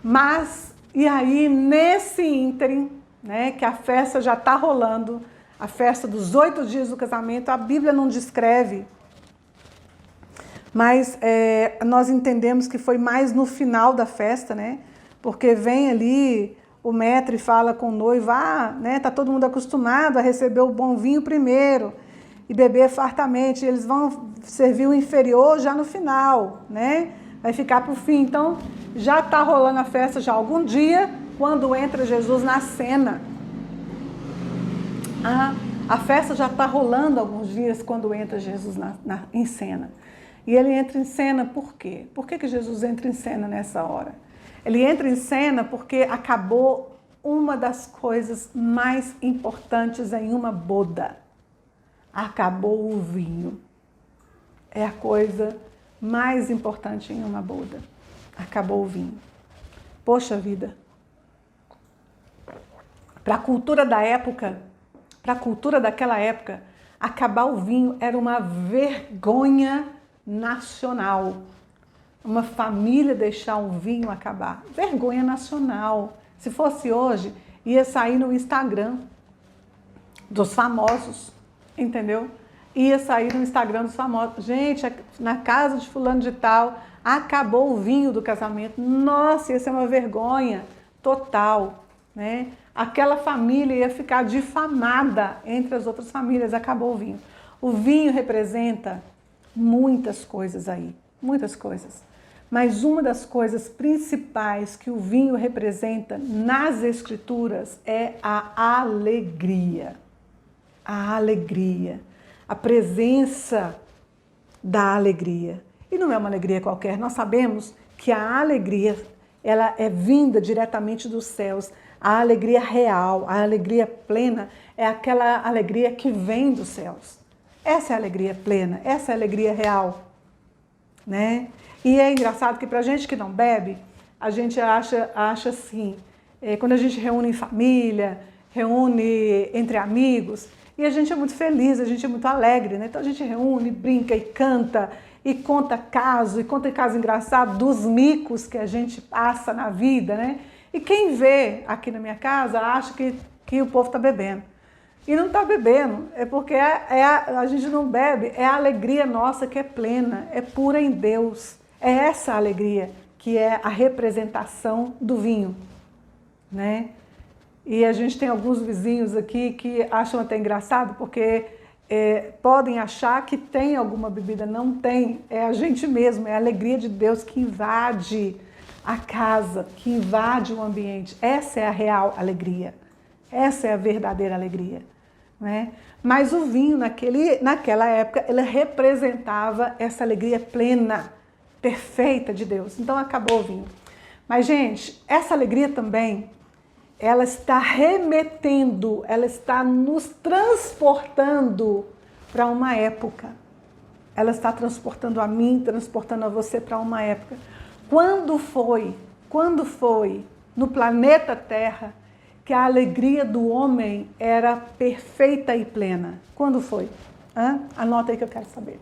Mas, e aí, nesse ínterim, né, que a festa já está rolando, a festa dos 8 dias do casamento, a Bíblia não descreve, mas nós entendemos que foi mais no final da festa, né? Porque vem ali o maître e fala com o noivo, né? Tá todo mundo acostumado a receber o bom vinho primeiro e beber fartamente, eles vão servir o inferior já no final, né? Vai ficar para o fim. Então, já está rolando a festa já algum dia, quando entra Jesus na cena. A festa já está rolando alguns dias quando entra Jesus em cena. E ele entra em cena por quê? Por que Jesus entra em cena nessa hora? Ele entra em cena porque acabou uma das coisas mais importantes em uma boda. Acabou o vinho. É a coisa mais importante em uma boda. Acabou o vinho. Poxa vida. Para a cultura da época, para a cultura daquela época, acabar o vinho era uma vergonha nacional. Uma família deixar um vinho acabar. Vergonha nacional. Se fosse hoje, ia sair no Instagram dos famosos, entendeu? Ia sair no Instagram dos famosos. Gente, na casa de fulano de tal, acabou o vinho do casamento. Nossa, ia ser uma vergonha total, né? Aquela família ia ficar difamada entre as outras famílias, acabou o vinho. O vinho representa muitas coisas aí, muitas coisas. Mas uma das coisas principais que o vinho representa nas Escrituras é a alegria. A alegria, a presença da alegria. E não é uma alegria qualquer, nós sabemos que a alegria, ela é vinda diretamente dos céus. A alegria real, a alegria plena, é aquela alegria que vem dos céus. Essa é a alegria plena, essa é a alegria real, né? E é engraçado que pra gente que não bebe, a gente acha assim, quando a gente reúne em família, reúne entre amigos, e a gente é muito feliz, a gente é muito alegre, né? Então a gente reúne, brinca e canta, e conta caso engraçado dos micos que a gente passa na vida, né? E quem vê aqui na minha casa acha que o povo está bebendo. E não está bebendo, é porque a gente não bebe, é a alegria nossa que é plena, é pura em Deus. É essa alegria que é a representação do vinho, né? E a gente tem alguns vizinhos aqui que acham até engraçado, porque podem achar que tem alguma bebida, não tem, é a gente mesmo, é a alegria de Deus que invade a casa, que invade o ambiente. Essa é a real alegria, essa é a verdadeira alegria, né? Mas o vinho naquela época, ele representava essa alegria plena, perfeita de Deus. Então acabou o vinho. Mas gente, essa alegria também, ela está remetendo, ela está nos transportando para uma época. Ela está transportando a mim, transportando a você para uma época. Quando foi no planeta Terra que a alegria do homem era perfeita e plena? Quando foi? Anota aí que eu quero saber.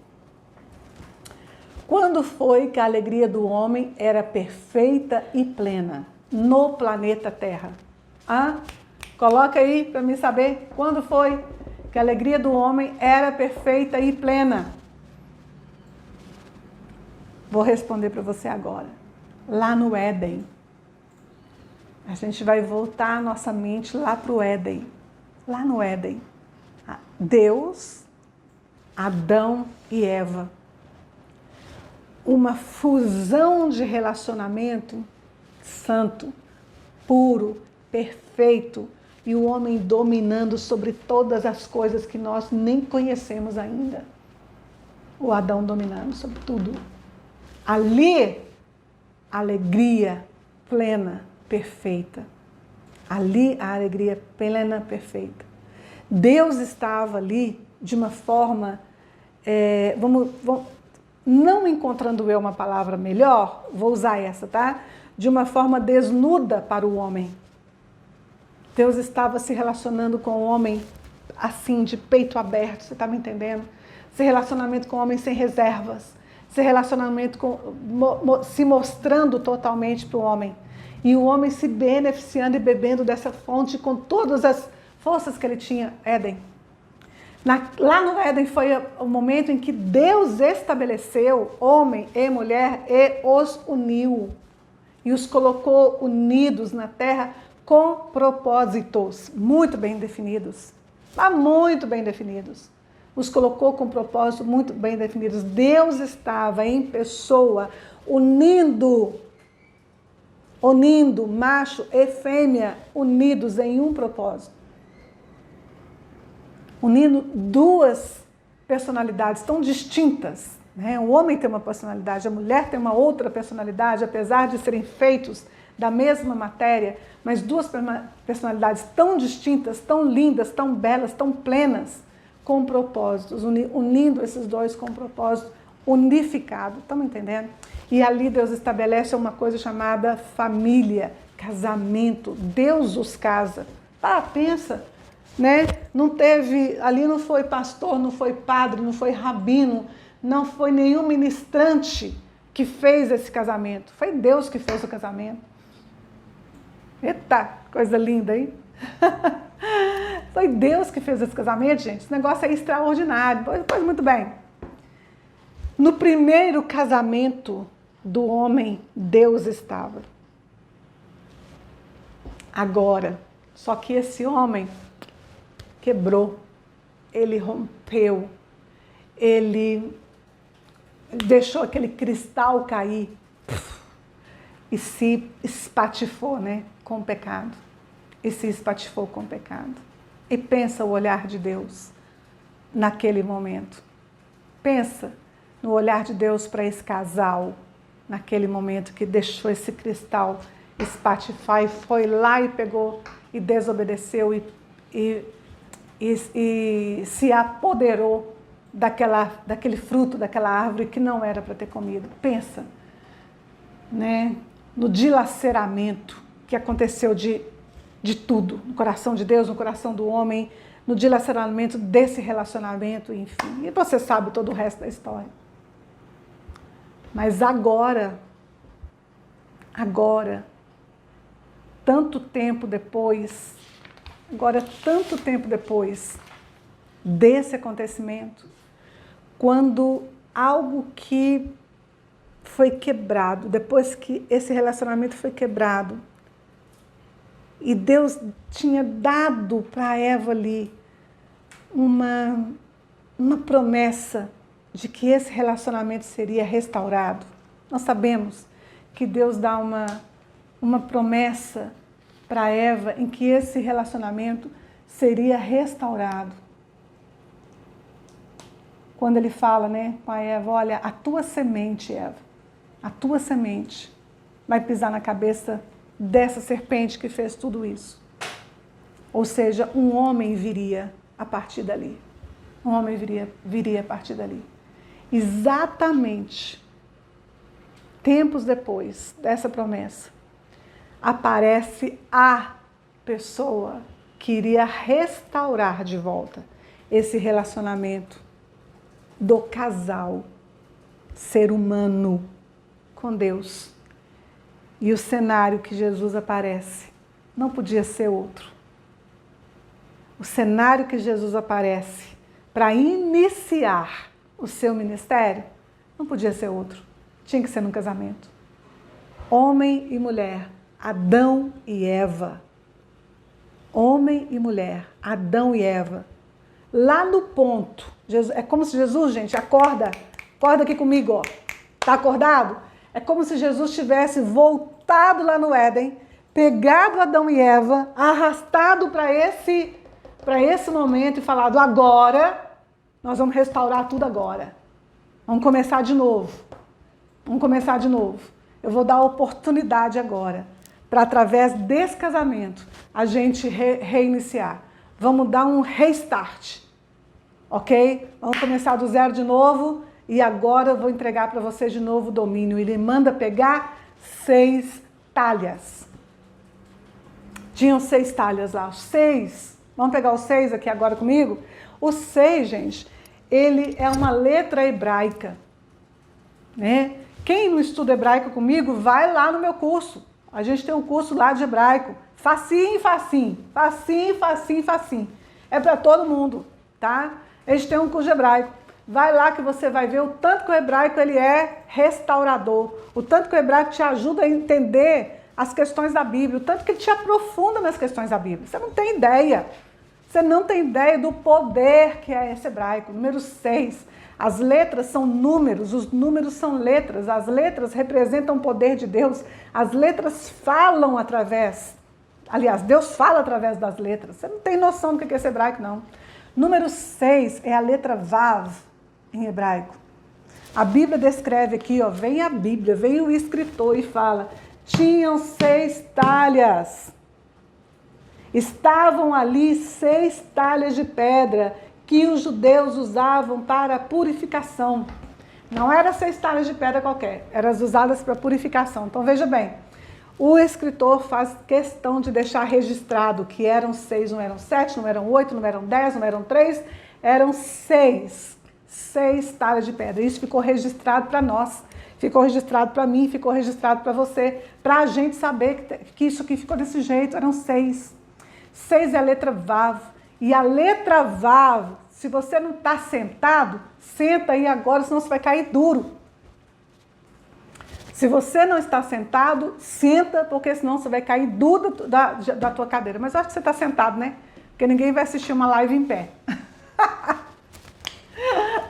Quando foi que a alegria do homem era perfeita e plena no planeta Terra? Coloca aí para mim saber quando foi que a alegria do homem era perfeita e plena. Vou responder para você agora. Lá no Éden. A gente vai voltar a nossa mente lá para o Éden. Lá no Éden. Deus, Adão e Eva. Uma fusão de relacionamento santo, puro, perfeito, e o homem dominando sobre todas as coisas que nós nem conhecemos ainda. O Adão dominando sobre tudo. Ali, alegria plena, perfeita. Ali, a alegria plena, perfeita. Deus estava ali de uma forma, não encontrando eu uma palavra melhor, vou usar essa, tá? De uma forma desnuda para o homem. Deus estava se relacionando com o homem assim, de peito aberto, você está me entendendo? Esse relacionamento com o homem sem reservas, esse relacionamento se mostrando totalmente para o homem. E o homem se beneficiando e bebendo dessa fonte com todas as forças que ele tinha, Éden. Lá no Éden foi o momento em que Deus estabeleceu homem e mulher e os uniu. E os colocou unidos na terra com propósitos muito bem definidos. Muito bem definidos. Os colocou com propósitos muito bem definidos. Deus estava em pessoa unindo macho e fêmea unidos em um propósito. Unindo duas personalidades tão distintas, né? O homem tem uma personalidade, a mulher tem uma outra personalidade, apesar de serem feitos da mesma matéria, mas duas personalidades tão distintas, tão lindas, tão belas, tão plenas, com propósitos, unindo esses dois com propósito unificado, estamos entendendo? E ali Deus estabelece uma coisa chamada família, casamento, Deus os casa. Pensa, né? Não teve, ali não foi pastor, não foi padre, não foi rabino, não foi nenhum ministrante que fez esse casamento. Foi Deus que fez o casamento. Eita, coisa linda, hein? Foi Deus que fez esse casamento, gente. Esse negócio é extraordinário. Pois muito bem. No primeiro casamento do homem, Deus estava. Agora, só que esse homem quebrou, ele rompeu, ele deixou aquele cristal cair e se espatifou, né, com o pecado. E se espatifou com o pecado. E pensa o olhar de Deus naquele momento. Pensa no olhar de Deus para esse casal, naquele momento que deixou esse cristal espatifar e foi lá e pegou e desobedeceu e se apoderou daquele fruto, daquela árvore que não era para ter comido. Pensa, né, no dilaceramento que aconteceu de tudo, no coração de Deus, no coração do homem, no dilaceramento desse relacionamento, enfim. E você sabe todo o resto da história. Mas agora, tanto tempo depois desse acontecimento, quando algo que foi quebrado, depois que esse relacionamento foi quebrado, e Deus tinha dado para Eva ali uma promessa de que esse relacionamento seria restaurado. Nós sabemos que Deus dá uma promessa para Eva em que esse relacionamento seria restaurado. Quando ele fala, né, com a Eva, olha, a tua semente, Eva, a tua semente vai pisar na cabeça dessa serpente que fez tudo isso. Ou seja, um homem viria a partir dali. Um homem viria a partir dali. Exatamente tempos depois dessa promessa, aparece a pessoa que iria restaurar de volta esse relacionamento do casal, ser humano, com Deus. E o cenário que Jesus aparece não podia ser outro. O cenário que Jesus aparece para iniciar o seu ministério não podia ser outro. Tinha que ser num casamento. Homem e mulher, Adão e Eva. Homem e mulher, Adão e Eva. Lá no ponto, Jesus, é como se Jesus, gente, acorda aqui comigo, ó. Tá acordado? É como se Jesus tivesse voltado lá no Éden, pegado Adão e Eva, arrastado para esse momento e falado, agora, nós vamos restaurar tudo agora. Vamos começar de novo. Eu vou dar a oportunidade agora, para através desse casamento, a gente reiniciar. Vamos dar um restart, ok? Vamos começar do zero de novo e agora eu vou entregar para você de novo o domínio. Ele manda pegar 6 talhas. Tinham 6 talhas lá, os 6. Vamos pegar os 6 aqui agora comigo? O 6, gente, ele é uma letra hebraica, né? Quem não estuda hebraico comigo, vai lá no meu curso. A gente tem um curso lá de hebraico. Facinho, facinho. Facinho, facinho, facinho. É para todo mundo, tá? A gente tem um curso de hebraico. Vai lá que você vai ver o tanto que o hebraico ele é restaurador. O tanto que o hebraico te ajuda a entender as questões da Bíblia. O tanto que ele te aprofunda nas questões da Bíblia. Você não tem ideia. Você não tem ideia do poder que é esse hebraico. Número 6. As letras são números, os números são letras. As letras representam o poder de Deus. As letras falam através... Aliás, Deus fala através das letras. Você não tem noção do que é esse hebraico, não. Número 6 é a letra Vav em hebraico. A Bíblia descreve aqui, ó, vem a Bíblia, vem o escritor e fala, tinham 6 talhas. Estavam ali 6 talhas de pedra que os judeus usavam para purificação. Não eram 6 talhas de pedra qualquer, eram usadas para purificação. Então veja bem, o escritor faz questão de deixar registrado que eram 6, não eram 7, não eram 8, não eram 10, não eram 3, eram 6. 6 talhas de pedra. Isso ficou registrado para nós, ficou registrado para mim, ficou registrado para você, para a gente saber que isso aqui ficou desse jeito, eram 6. 6 é a letra Vav. E a letra Vav, se você não está sentado, senta aí agora, senão você vai cair duro. Se você não está sentado, senta, porque senão você vai cair duro da tua cadeira. Mas eu acho que você está sentado, né? Porque ninguém vai assistir uma live em pé.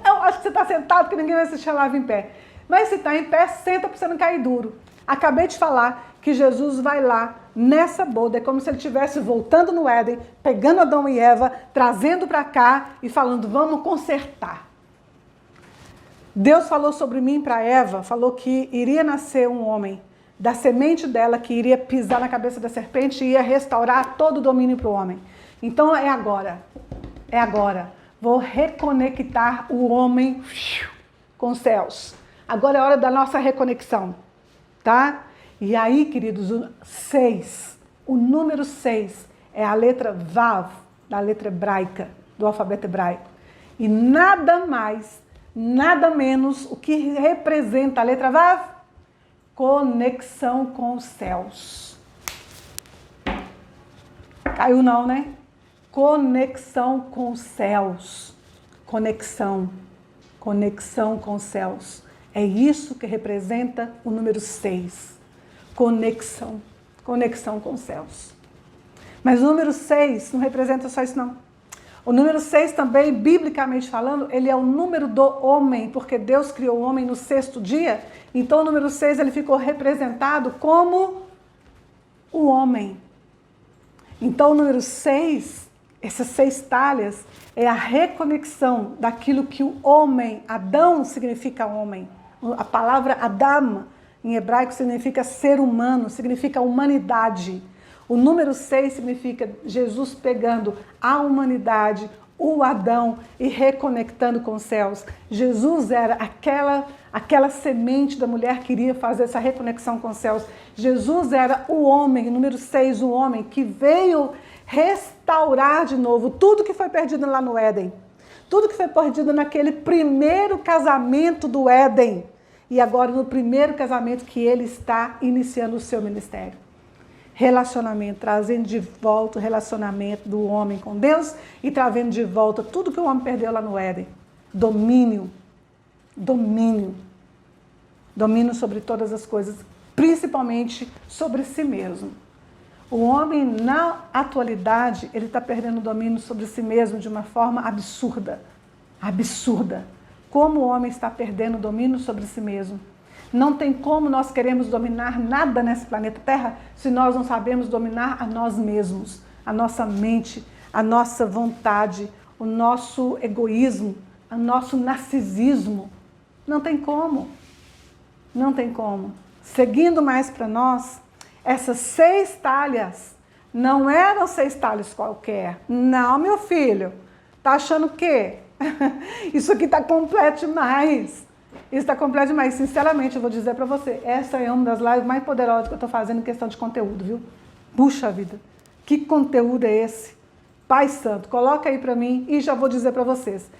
Eu acho que você está sentado, porque ninguém vai assistir a live em pé. Mas se está em pé, senta para você não cair duro. Acabei de falar que Jesus vai lá nessa boda, é como se ele estivesse voltando no Éden, pegando Adão e Eva, trazendo para cá e falando, vamos consertar. Deus falou sobre mim para Eva, falou que iria nascer um homem, da semente dela, que iria pisar na cabeça da serpente e ia restaurar todo o domínio para o homem. Então é agora, é agora. Vou reconectar o homem com os céus. Agora é hora da nossa reconexão, tá? E aí, queridos, o 6, o número 6 é a letra Vav, da letra hebraica, do alfabeto hebraico. E nada mais, nada menos, o que representa a letra Vav? Conexão com os céus. Caiu não, né? Conexão com os céus. Conexão. Conexão com os céus. É isso que representa o número 6. Conexão. Conexão com os céus. Mas o número 6 não representa só isso, não. O número 6 também, biblicamente falando, ele é o número do homem, porque Deus criou o homem no 6º dia. Então o número 6 ele ficou representado como o homem. Então o número 6, essas 6 talhas, é a reconexão daquilo que o homem, Adão significa homem. A palavra Adam, em hebraico, significa ser humano, significa humanidade. O número 6 significa Jesus pegando a humanidade, o Adão, e reconectando com os céus. Jesus era aquela semente da mulher que iria fazer essa reconexão com os céus. Jesus era o homem, número 6, o homem que veio restaurar de novo tudo que foi perdido lá no Éden. Tudo que foi perdido naquele primeiro casamento do Éden. E agora no primeiro casamento que ele está iniciando o seu ministério. Relacionamento, trazendo de volta o relacionamento do homem com Deus e trazendo de volta tudo que o homem perdeu lá no Éden. Domínio. Domínio. Domínio sobre todas as coisas, principalmente sobre si mesmo. O homem, na atualidade, ele está perdendo o domínio sobre si mesmo de uma forma absurda. Absurda. Como o homem está perdendo o domínio sobre si mesmo. Não tem como nós queremos dominar nada nesse planeta Terra se nós não sabemos dominar a nós mesmos, a nossa mente, a nossa vontade, o nosso egoísmo, o nosso narcisismo. Não tem como. Não tem como. Seguindo mais para nós, essas 6 talhas não eram 6 talhas qualquer. Não, meu filho. Tá achando o quê? Isso aqui está completo demais. Isso está completo demais. Sinceramente, eu vou dizer para você, essa é uma das lives mais poderosas que eu estou fazendo em questão de conteúdo, viu? Puxa vida, que conteúdo é esse? Pai Santo, coloca aí para mim e já vou dizer para vocês.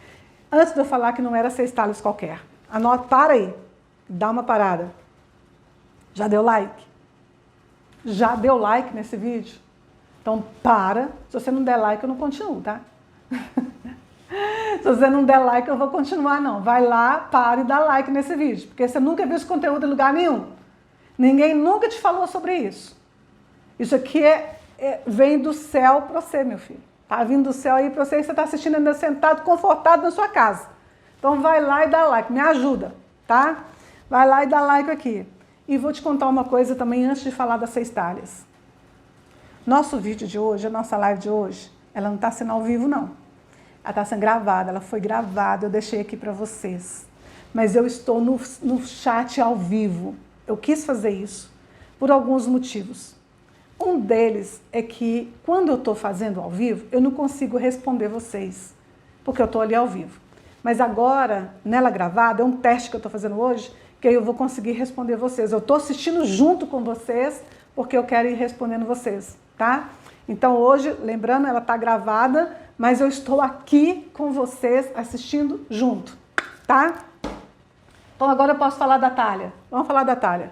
Antes de eu falar que não era 6 talhas qualquer, anota, para aí, dá uma parada. Já deu like? Já deu like nesse vídeo? Então para, se você não der like eu não continuo, tá? Se você não der like eu vou continuar não. Vai lá, para e dá like nesse vídeo, porque você nunca viu esse conteúdo em lugar nenhum. Ninguém nunca te falou sobre isso. Isso aqui vem do céu para você, meu filho. Tá vindo do céu aí para você e você está assistindo ainda sentado, confortado na sua casa. Então vai lá e dá like, me ajuda, tá? Vai lá e dá like aqui. E vou te contar uma coisa também antes de falar das 6 talhas. Nosso vídeo de hoje, a nossa live de hoje, ela não está sendo ao vivo não. Ela está sendo gravada, ela foi gravada, eu deixei aqui para vocês. Mas eu estou no chat ao vivo. Eu quis fazer isso por alguns motivos. Um deles é que, quando eu estou fazendo ao vivo, eu não consigo responder vocês, porque eu estou ali ao vivo. Mas agora, nela gravada, é um teste que eu estou fazendo hoje, que aí eu vou conseguir responder vocês. Eu estou assistindo junto com vocês, porque eu quero ir respondendo vocês, tá? Então hoje, lembrando, ela está gravada, mas eu estou aqui com vocês assistindo junto, tá? Então agora eu posso falar da talha. Vamos falar da talha.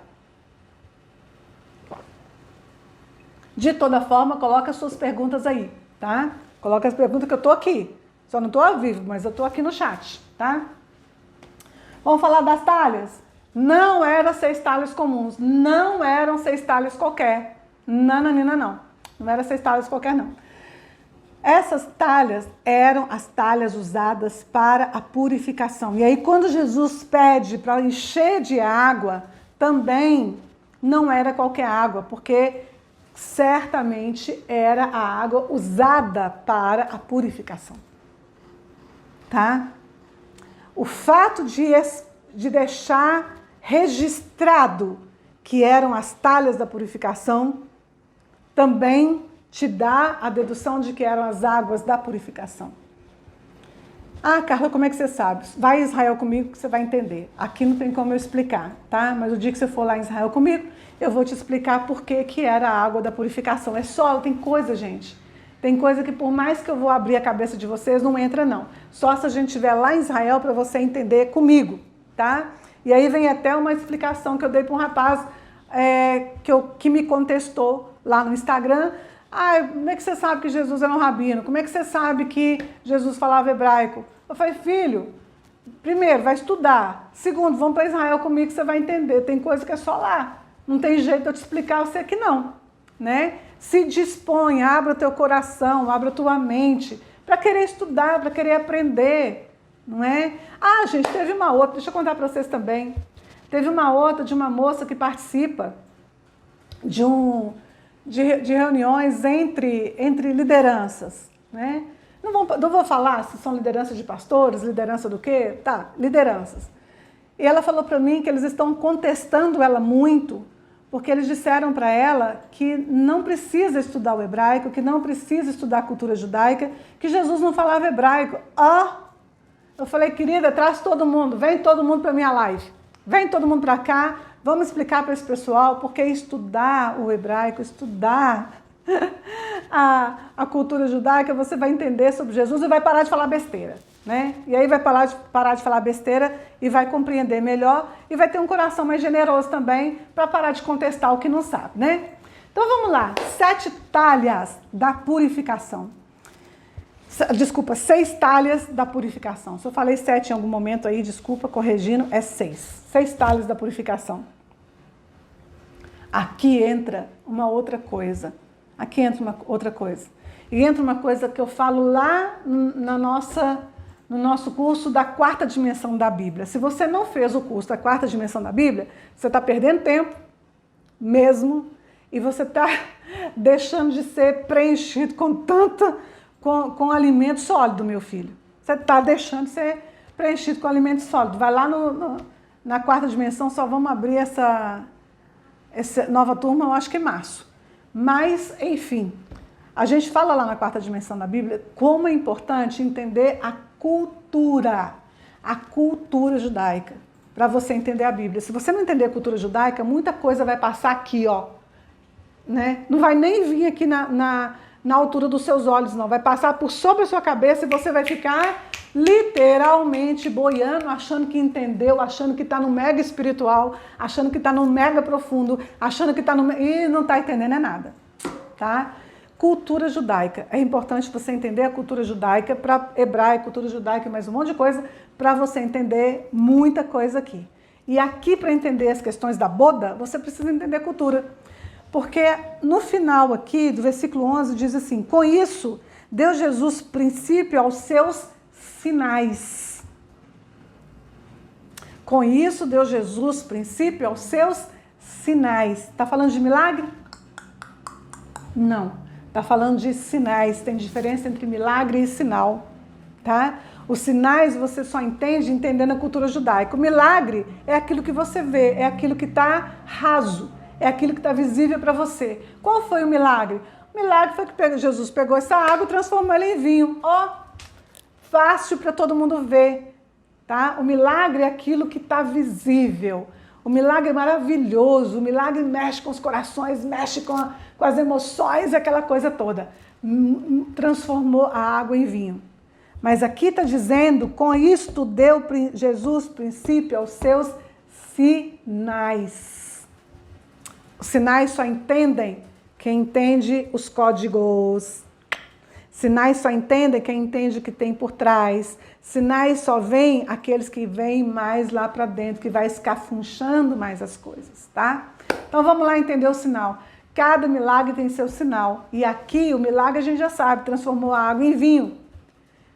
De toda forma, coloca as suas perguntas aí, tá? Coloca as perguntas que eu tô aqui. Só não tô ao vivo, mas eu tô aqui no chat, tá? Vamos falar das talhas? Não eram 6 talhas comuns. Não eram 6 talhas qualquer. Nananina, não. Não eram 6 talhas qualquer, não. Essas talhas eram as talhas usadas para a purificação. E aí, quando Jesus pede para encher de água, também não era qualquer água, porque certamente era a água usada para a purificação, tá? O fato de deixar registrado que eram as talhas da purificação também te dá a dedução de que eram as águas da purificação. Ah, Carla, como é que você sabe? Vai em Israel comigo que você vai entender. Aqui não tem como eu explicar, tá? Mas o dia que você for lá em Israel comigo, eu vou te explicar por que era a água da purificação. É só, tem coisa, gente. Tem coisa que por mais que eu vou abrir a cabeça de vocês, não entra não. Só se a gente estiver lá em Israel para você entender comigo, tá? E aí vem até uma explicação que eu dei para um rapaz que me contestou lá no Instagram. Ah, como é que você sabe que Jesus era um rabino? Como é que você sabe que Jesus falava hebraico? Eu falei, filho, primeiro, vai estudar. Segundo, vamos para Israel comigo que você vai entender. Tem coisa que é só lá. Não tem jeito de eu te explicar, você aqui não, né? Se dispõe, abra o teu coração, abra a tua mente, para querer estudar, para querer aprender, não é? Ah, gente, teve uma outra, deixa eu contar para vocês também. Teve uma outra de uma moça que participa de reuniões entre lideranças, né? Não vou falar se são lideranças de pastores, liderança do quê? Tá, lideranças. E ela falou para mim que eles estão contestando ela muito, porque eles disseram para ela que não precisa estudar o hebraico, que não precisa estudar a cultura judaica, que Jesus não falava hebraico. Eu falei, querida, traz todo mundo, vem todo mundo para minha live, vem todo mundo para cá, vamos explicar para esse pessoal porque estudar o hebraico, estudar a cultura judaica, você vai entender sobre Jesus e vai parar de falar besteira, né? E aí vai parar de falar besteira e vai compreender melhor e vai ter um coração mais generoso também para parar de contestar o que não sabe, né? Então vamos lá, 7 talhas da purificação. Desculpa, 6 talhas da purificação. Se eu falei 7 em algum momento aí, desculpa, corrigindo, é 6. 6 talhas da purificação. Aqui entra uma outra coisa. Aqui entra uma outra coisa. E entra uma coisa que eu falo lá no nosso curso da 4ª dimensão da Bíblia. Se você não fez o curso da 4ª dimensão da Bíblia, você está perdendo tempo mesmo e você está deixando de ser preenchido com alimento sólido, meu filho. Você está deixando de ser preenchido com alimento sólido. Vai lá na 4ª dimensão, só vamos abrir essa nova turma, eu acho que em março. Mas, enfim, a gente fala lá na 4ª dimensão da Bíblia como é importante entender a cultura. A cultura judaica, para você entender a Bíblia. Se você não entender a cultura judaica, muita coisa vai passar aqui, ó. Né? Não vai nem vir aqui na altura dos seus olhos, não. Vai passar por sobre a sua cabeça e você vai ficar literalmente boiando, achando que entendeu, achando que está no mega espiritual, achando que está no mega profundo, achando que está no... E não está entendendo é nada, tá? Cultura judaica. É importante você entender a cultura judaica, para hebraico, cultura judaica, mais um monte de coisa, para você entender muita coisa aqui. E aqui, para entender as questões da boda, você precisa entender a cultura. Porque no final aqui, do versículo 11, diz assim: com isso, deu Jesus princípio aos seus sinais. Com isso, deu Jesus princípio aos seus sinais. Está falando de milagre? Não. Está falando de sinais. Tem diferença entre milagre e sinal. Tá? Os sinais você só entende entendendo a cultura judaica. O milagre é aquilo que você vê, é aquilo que está raso, é aquilo que está visível para você. Qual foi o milagre? O milagre foi que Jesus pegou essa água e transformou ela em vinho. Ó, fácil para todo mundo ver, tá? O milagre é aquilo que está visível. O milagre é maravilhoso, o milagre mexe com os corações, mexe com as emoções, aquela coisa toda. Transformou a água em vinho. Mas aqui está dizendo, com isto deu Jesus princípio aos seus sinais. Os sinais só entendem quem entende os códigos. Sinais só entendem quem entende o que tem por trás. Sinais só veem aqueles que vêm mais lá para dentro, que vai escafunchando mais as coisas, tá? Então vamos lá entender o sinal. Cada milagre tem seu sinal. E aqui o milagre a gente já sabe, transformou a água em vinho.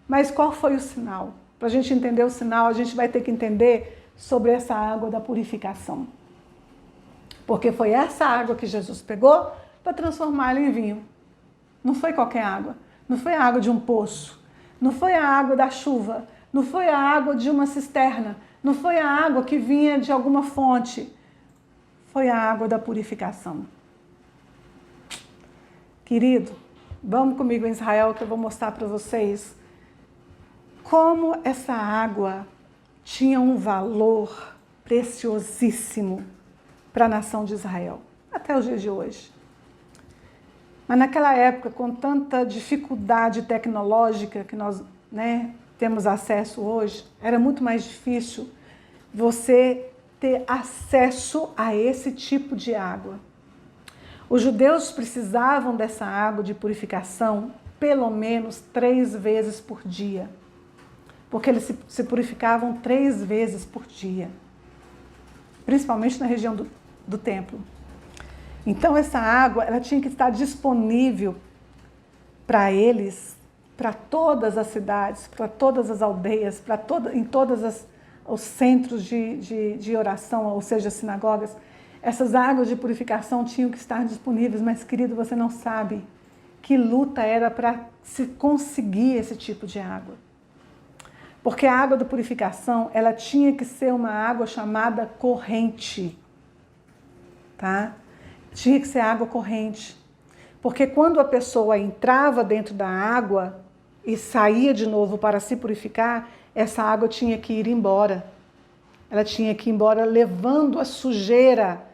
Mas qual foi o sinal? Para a gente entender o sinal, a gente vai ter que entender sobre essa água da purificação. Porque foi essa água que Jesus pegou para transformá-la em vinho. Não foi qualquer água. Não foi a água de um poço, não foi a água da chuva, não foi a água de uma cisterna, não foi a água que vinha de alguma fonte, foi a água da purificação. Querido, vamos comigo em Israel que eu vou mostrar para vocês como essa água tinha um valor preciosíssimo para a nação de Israel, até os dias de hoje. Mas naquela época, com tanta dificuldade tecnológica que nós temos acesso hoje, era muito mais difícil você ter acesso a esse tipo de água. Os judeus precisavam dessa água de purificação pelo menos 3 vezes por dia, porque eles se purificavam 3 vezes por dia, principalmente na região do templo. Então essa água ela tinha que estar disponível para eles, para todas as cidades, para todas as aldeias, em todos os centros de oração, ou seja, sinagogas. Essas águas de purificação tinham que estar disponíveis, mas querido, você não sabe que luta era para se conseguir esse tipo de água. Porque a água da purificação, ela tinha que ser uma água chamada corrente, tá? Tinha que ser água corrente, porque quando a pessoa entrava dentro da água e saía de novo para se purificar, essa água tinha que ir embora. Ela tinha que ir embora levando a sujeira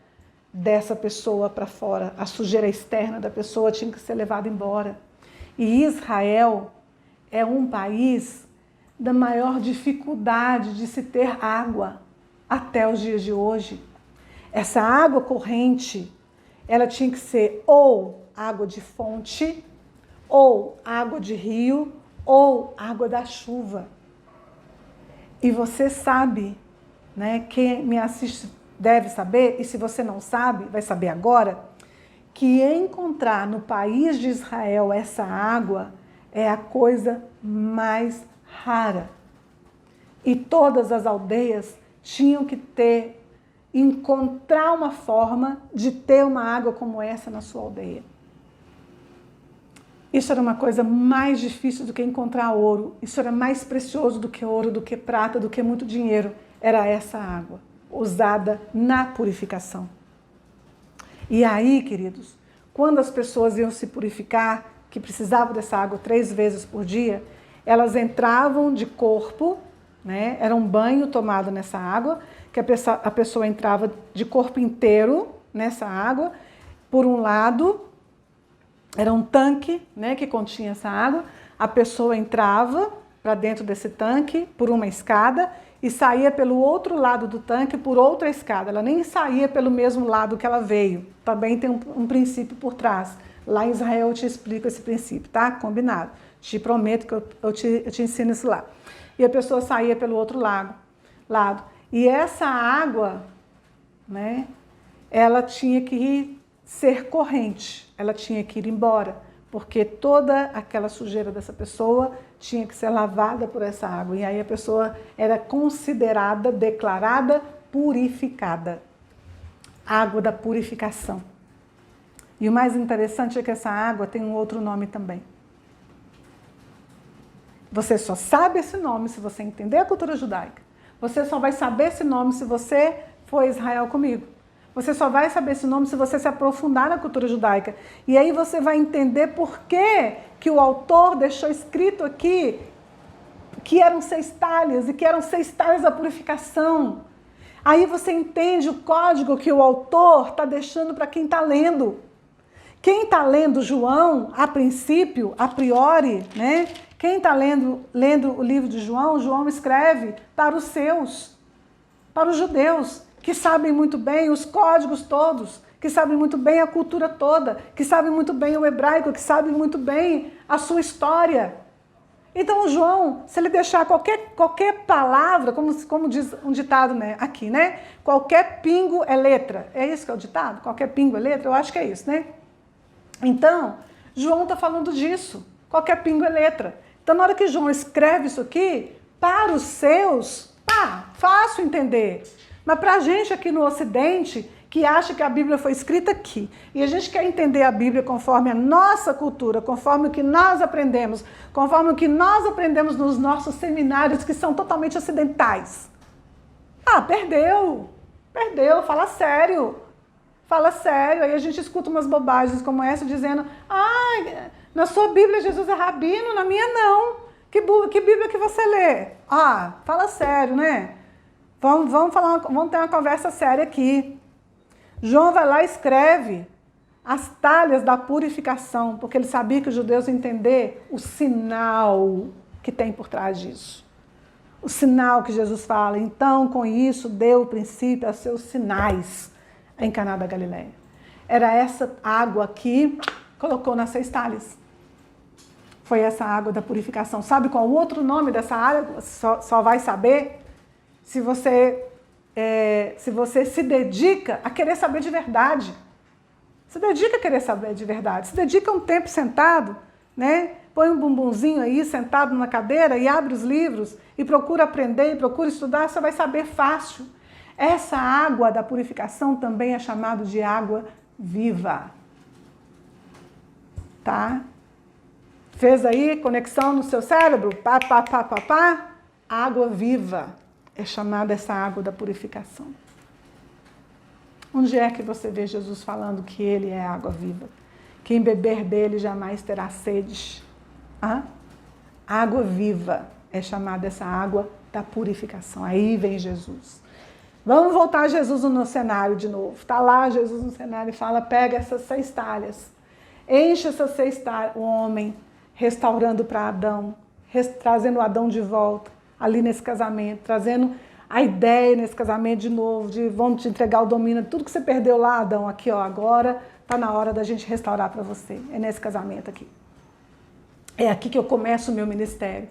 dessa pessoa para fora. A sujeira externa da pessoa tinha que ser levada embora. E Israel é um país da maior dificuldade de se ter água até os dias de hoje. Essa água corrente, ela tinha que ser ou água de fonte, ou água de rio, ou água da chuva. E você sabe, quem me assiste deve saber, e se você não sabe, vai saber agora, que encontrar no país de Israel essa água é a coisa mais rara. E todas as aldeias tinham que encontrar uma forma de ter uma água como essa na sua aldeia. Isso era uma coisa mais difícil do que encontrar ouro. Isso era mais precioso do que ouro, do que prata, do que muito dinheiro. Era essa água, usada na purificação. E aí, queridos, quando as pessoas iam se purificar, que precisavam dessa água 3 vezes por dia, Elas entravam de corpo, né? Era um banho tomado nessa água, que a pessoa entrava de corpo inteiro nessa água. Por um lado, era um tanque, né, que continha essa água. A pessoa entrava para dentro desse tanque por uma escada e saía pelo outro lado do tanque por outra escada. Ela nem saía pelo mesmo lado que ela veio. Também tem um princípio por trás. Lá em Israel eu te explico esse princípio, tá? Combinado. Te prometo que eu te ensino isso lá. E a pessoa saía pelo outro lado. E essa água, né, ela tinha que ser corrente, ela tinha que ir embora, porque toda aquela sujeira dessa pessoa tinha que ser lavada por essa água. E aí a pessoa era considerada, declarada purificada. Água da purificação. E o mais interessante é que essa água tem um outro nome também. Você só sabe esse nome se você entender a cultura judaica. Você só vai saber esse nome se você for a Israel comigo. Você só vai saber esse nome se você se aprofundar na cultura judaica. E aí você vai entender por que o autor deixou escrito aqui que eram 6 talhas e que eram 6 talhas da purificação. Aí você entende o código que o autor está deixando para quem está lendo. Quem está lendo João, a princípio, a priori, né? Quem está lendo o livro de João, João escreve para os seus, para os judeus, que sabem muito bem os códigos todos, que sabem muito bem a cultura toda, que sabem muito bem o hebraico, que sabem muito bem a sua história. Então, João, se ele deixar qualquer palavra, como diz um ditado, né, aqui, né? Qualquer pingo é letra. É isso que é o ditado? Qualquer pingo é letra? Eu acho que é isso, né? Então, João está falando disso. Qualquer pingo é letra. Então, na hora que João escreve isso aqui, para os seus, fácil entender. Mas para a gente aqui no Ocidente, que acha que a Bíblia foi escrita aqui, e a gente quer entender a Bíblia conforme a nossa cultura, conforme o que nós aprendemos, conforme o que nós aprendemos nos nossos seminários, que são totalmente ocidentais. Perdeu, fala sério. Aí a gente escuta umas bobagens como essa, dizendo, na sua Bíblia Jesus é rabino, na minha não. Que Bíblia que você lê? Fala sério, né? Vamos ter uma conversa séria aqui. João vai lá e escreve as talhas da purificação, porque ele sabia que os judeus iam entender o sinal que tem por trás disso. O sinal que Jesus fala. Então, com isso, deu o princípio aos seus sinais em Caná da Galileia. Era essa água que colocou nas 6 talhas. Foi essa água da purificação. Sabe qual o outro nome dessa água? Só vai saber se você se dedica a querer saber de verdade. Se dedica a querer saber de verdade. Se dedica um tempo sentado, né? Põe um bumbumzinho aí sentado na cadeira e abre os livros e procura aprender e procura estudar, você vai saber fácil. Essa água da purificação também é chamada de água viva. Tá? Fez aí conexão no seu cérebro? Água viva é chamada essa água da purificação. Onde é que você vê Jesus falando que ele é água viva? Quem beber dele jamais terá sede. Água viva é chamada essa água da purificação. Aí vem Jesus. Vamos voltar a Jesus no cenário de novo. Está lá Jesus no cenário e fala, pega essas 6 talhas. Enche essas 6 talhas. O homem restaurando para Adão, trazendo Adão de volta ali nesse casamento, trazendo a ideia nesse casamento de novo, de vamos te entregar o domínio, tudo que você perdeu lá, Adão, aqui ó, agora está na hora da gente restaurar para você. É nesse casamento aqui. É aqui que eu começo o meu ministério.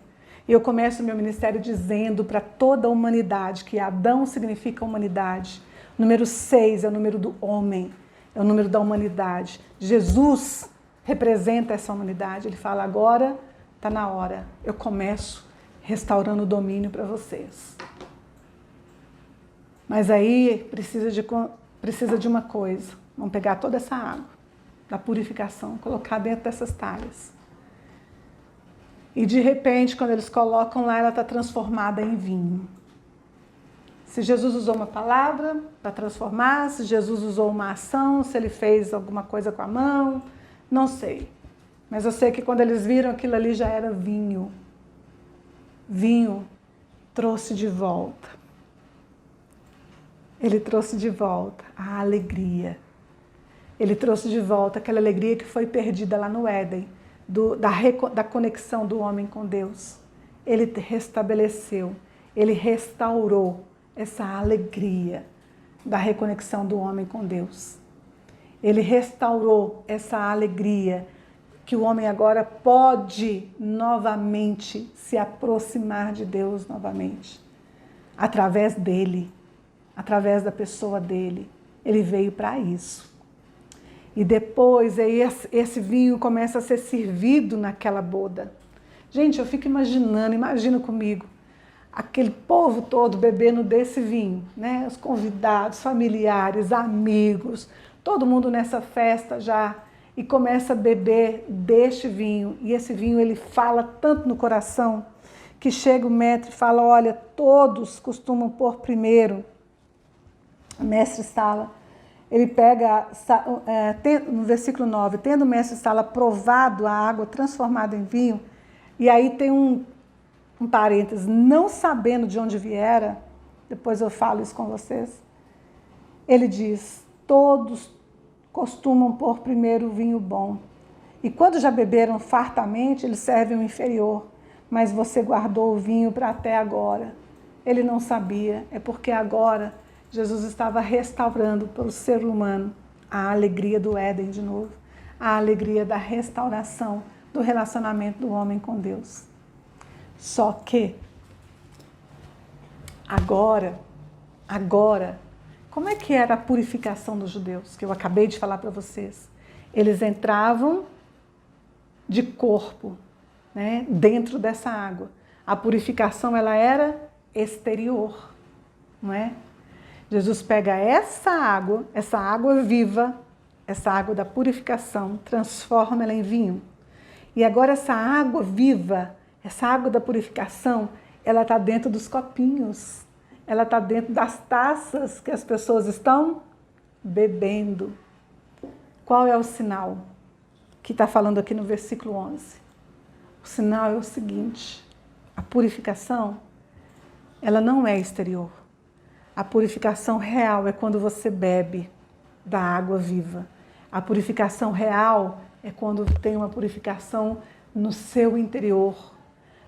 E eu começo o meu ministério dizendo para toda a humanidade que Adão significa humanidade. O número 6 é o número do homem, é o número da humanidade. Jesus representa essa humanidade. Ele fala, agora está na hora. Eu começo restaurando o domínio para vocês. Mas aí precisa de uma coisa. Vamos pegar toda essa água da purificação, colocar dentro dessas talhas. E de repente, quando eles colocam lá, ela está transformada em vinho. Se Jesus usou uma palavra para transformar, se Jesus usou uma ação, se ele fez alguma coisa com a mão, não sei. Mas eu sei que quando eles viram aquilo ali já era vinho. vinho trouxe de volta. Ele trouxe de volta a alegria. Ele trouxe de volta aquela alegria que foi perdida lá no Éden, da conexão do homem com Deus. Ele restabeleceu, ele restaurou essa alegria da reconexão do homem com Deus. Ele restaurou essa alegria que o homem agora pode novamente se aproximar de Deus novamente. Através dele, através da pessoa dele. Ele veio para isso. E depois esse vinho começa a ser servido naquela boda. Gente, eu fico imagina comigo, aquele povo todo bebendo desse vinho, né? Os convidados, familiares, amigos, todo mundo nessa festa já, e começa a beber deste vinho. E esse vinho, ele fala tanto no coração, que chega o mestre e fala, olha, todos costumam pôr primeiro. O mestre Sala, ele pega, no versículo 9, tendo o mestre Sala provado a água transformada em vinho, e aí tem um parênteses, não sabendo de onde viera, depois eu falo isso com vocês, ele diz, todos costumam pôr primeiro o vinho bom, e quando já beberam fartamente, eles servem o inferior, mas você guardou o vinho para até agora. Ele não sabia, é porque agora Jesus estava restaurando para o ser humano a alegria do Éden de novo, a alegria da restauração do relacionamento do homem com Deus. Só que, agora, como é que era a purificação dos judeus, que eu acabei de falar para vocês? Eles entravam de corpo, né, dentro dessa água. A purificação, ela era exterior, não é? Jesus pega essa água viva, essa água da purificação, transforma ela em vinho. E agora essa água viva, essa água da purificação, ela está dentro dos copinhos, ela está dentro das taças que as pessoas estão bebendo. Qual é o sinal que está falando aqui no versículo 11? O sinal é o seguinte, a purificação, ela não é exterior. A purificação real é quando você bebe da água viva. A purificação real é quando tem uma purificação no seu interior.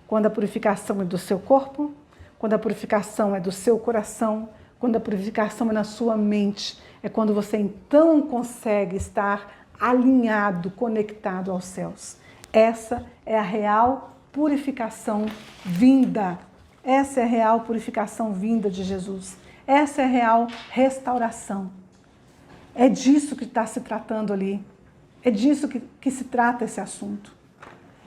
Quando a purificação é do seu corpo, quando a purificação é do seu coração, quando a purificação é na sua mente. É quando você então consegue estar alinhado, conectado aos céus. Essa é a real purificação vinda. Essa é a real purificação vinda de Jesus. Essa é a real restauração. É disso que está se tratando ali. É disso que se trata esse assunto.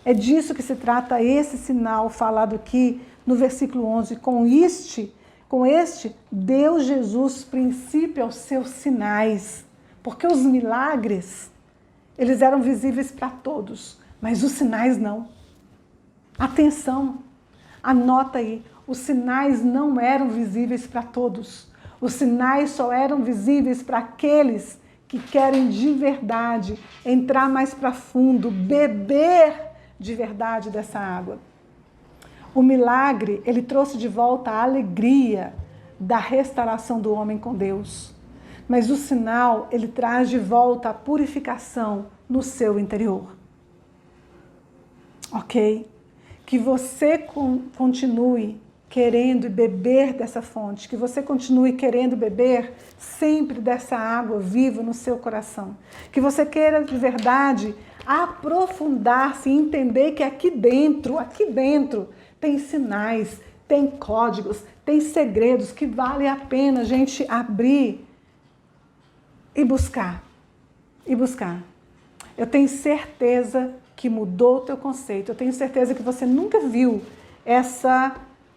É disso que se trata esse sinal falado aqui no versículo 11. Com este, deu Jesus princípio aos seus sinais. Porque os milagres, eles eram visíveis para todos, mas os sinais não. Atenção, anota aí. Os sinais não eram visíveis para todos. Os sinais só eram visíveis para aqueles que querem de verdade entrar mais para fundo, beber de verdade dessa água. O milagre, ele trouxe de volta a alegria da restauração do homem com Deus. Mas o sinal, ele traz de volta a purificação no seu interior. Ok? Que você continue querendo beber dessa fonte, que você continue querendo beber sempre dessa água viva no seu coração. Que você queira de verdade aprofundar-se e entender que aqui dentro tem sinais, tem códigos, tem segredos que vale a pena a gente abrir e buscar. Eu tenho certeza que mudou o teu conceito. Eu tenho certeza que você nunca viu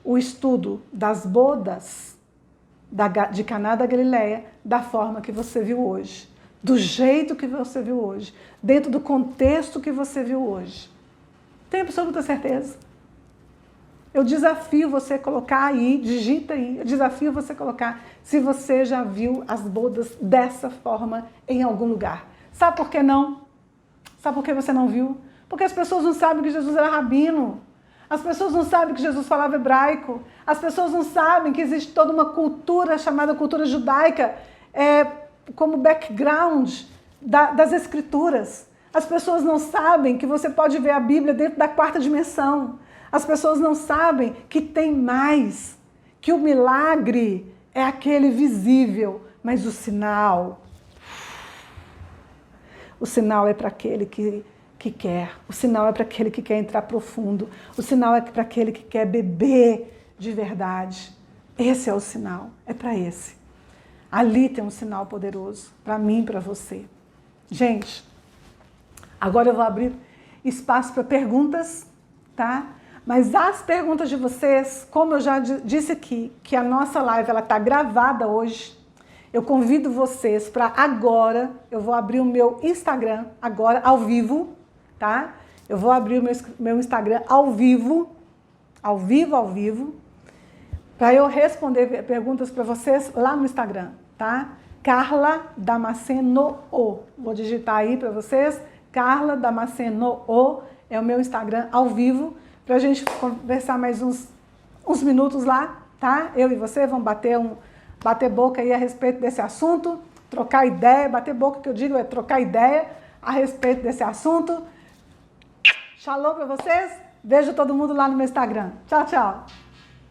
o estudo das bodas de Caná da Galileia da forma que você viu hoje, do jeito que você viu hoje, dentro do contexto que você viu hoje. Tenho absoluta certeza. Eu desafio você a colocar aí, digita aí, eu desafio você a colocar se você já viu as bodas dessa forma em algum lugar. Sabe por que não? Sabe por que você não viu? Porque as pessoas não sabem que Jesus era rabino. As pessoas não sabem que Jesus falava hebraico. As pessoas não sabem que existe toda uma cultura chamada cultura judaica como background das escrituras. As pessoas não sabem que você pode ver a Bíblia dentro da quarta dimensão. As pessoas não sabem que tem mais, que o milagre é aquele visível, mas o sinal é para aquele que quer, o sinal é para aquele que quer entrar profundo, o sinal é para aquele que quer beber de verdade. Esse é o sinal, é para esse. Ali tem um sinal poderoso, para mim e para você. Gente, agora eu vou abrir espaço para perguntas, tá? Mas as perguntas de vocês, como eu já disse aqui, que a nossa live está gravada hoje, eu convido vocês para agora, eu vou abrir o meu Instagram, agora, ao vivo, tá? Eu vou abrir o meu Instagram ao vivo, para eu responder perguntas para vocês lá no Instagram, tá? Carla Damasceno. Vou digitar aí para vocês, Carla Damasceno é o meu Instagram ao vivo, para a gente conversar mais uns minutos lá, tá? Eu e você vamos bater boca aí a respeito desse assunto, trocar ideia, bater boca que eu digo é trocar ideia a respeito desse assunto. Shalom para vocês, vejo todo mundo lá no meu Instagram. Tchau, tchau.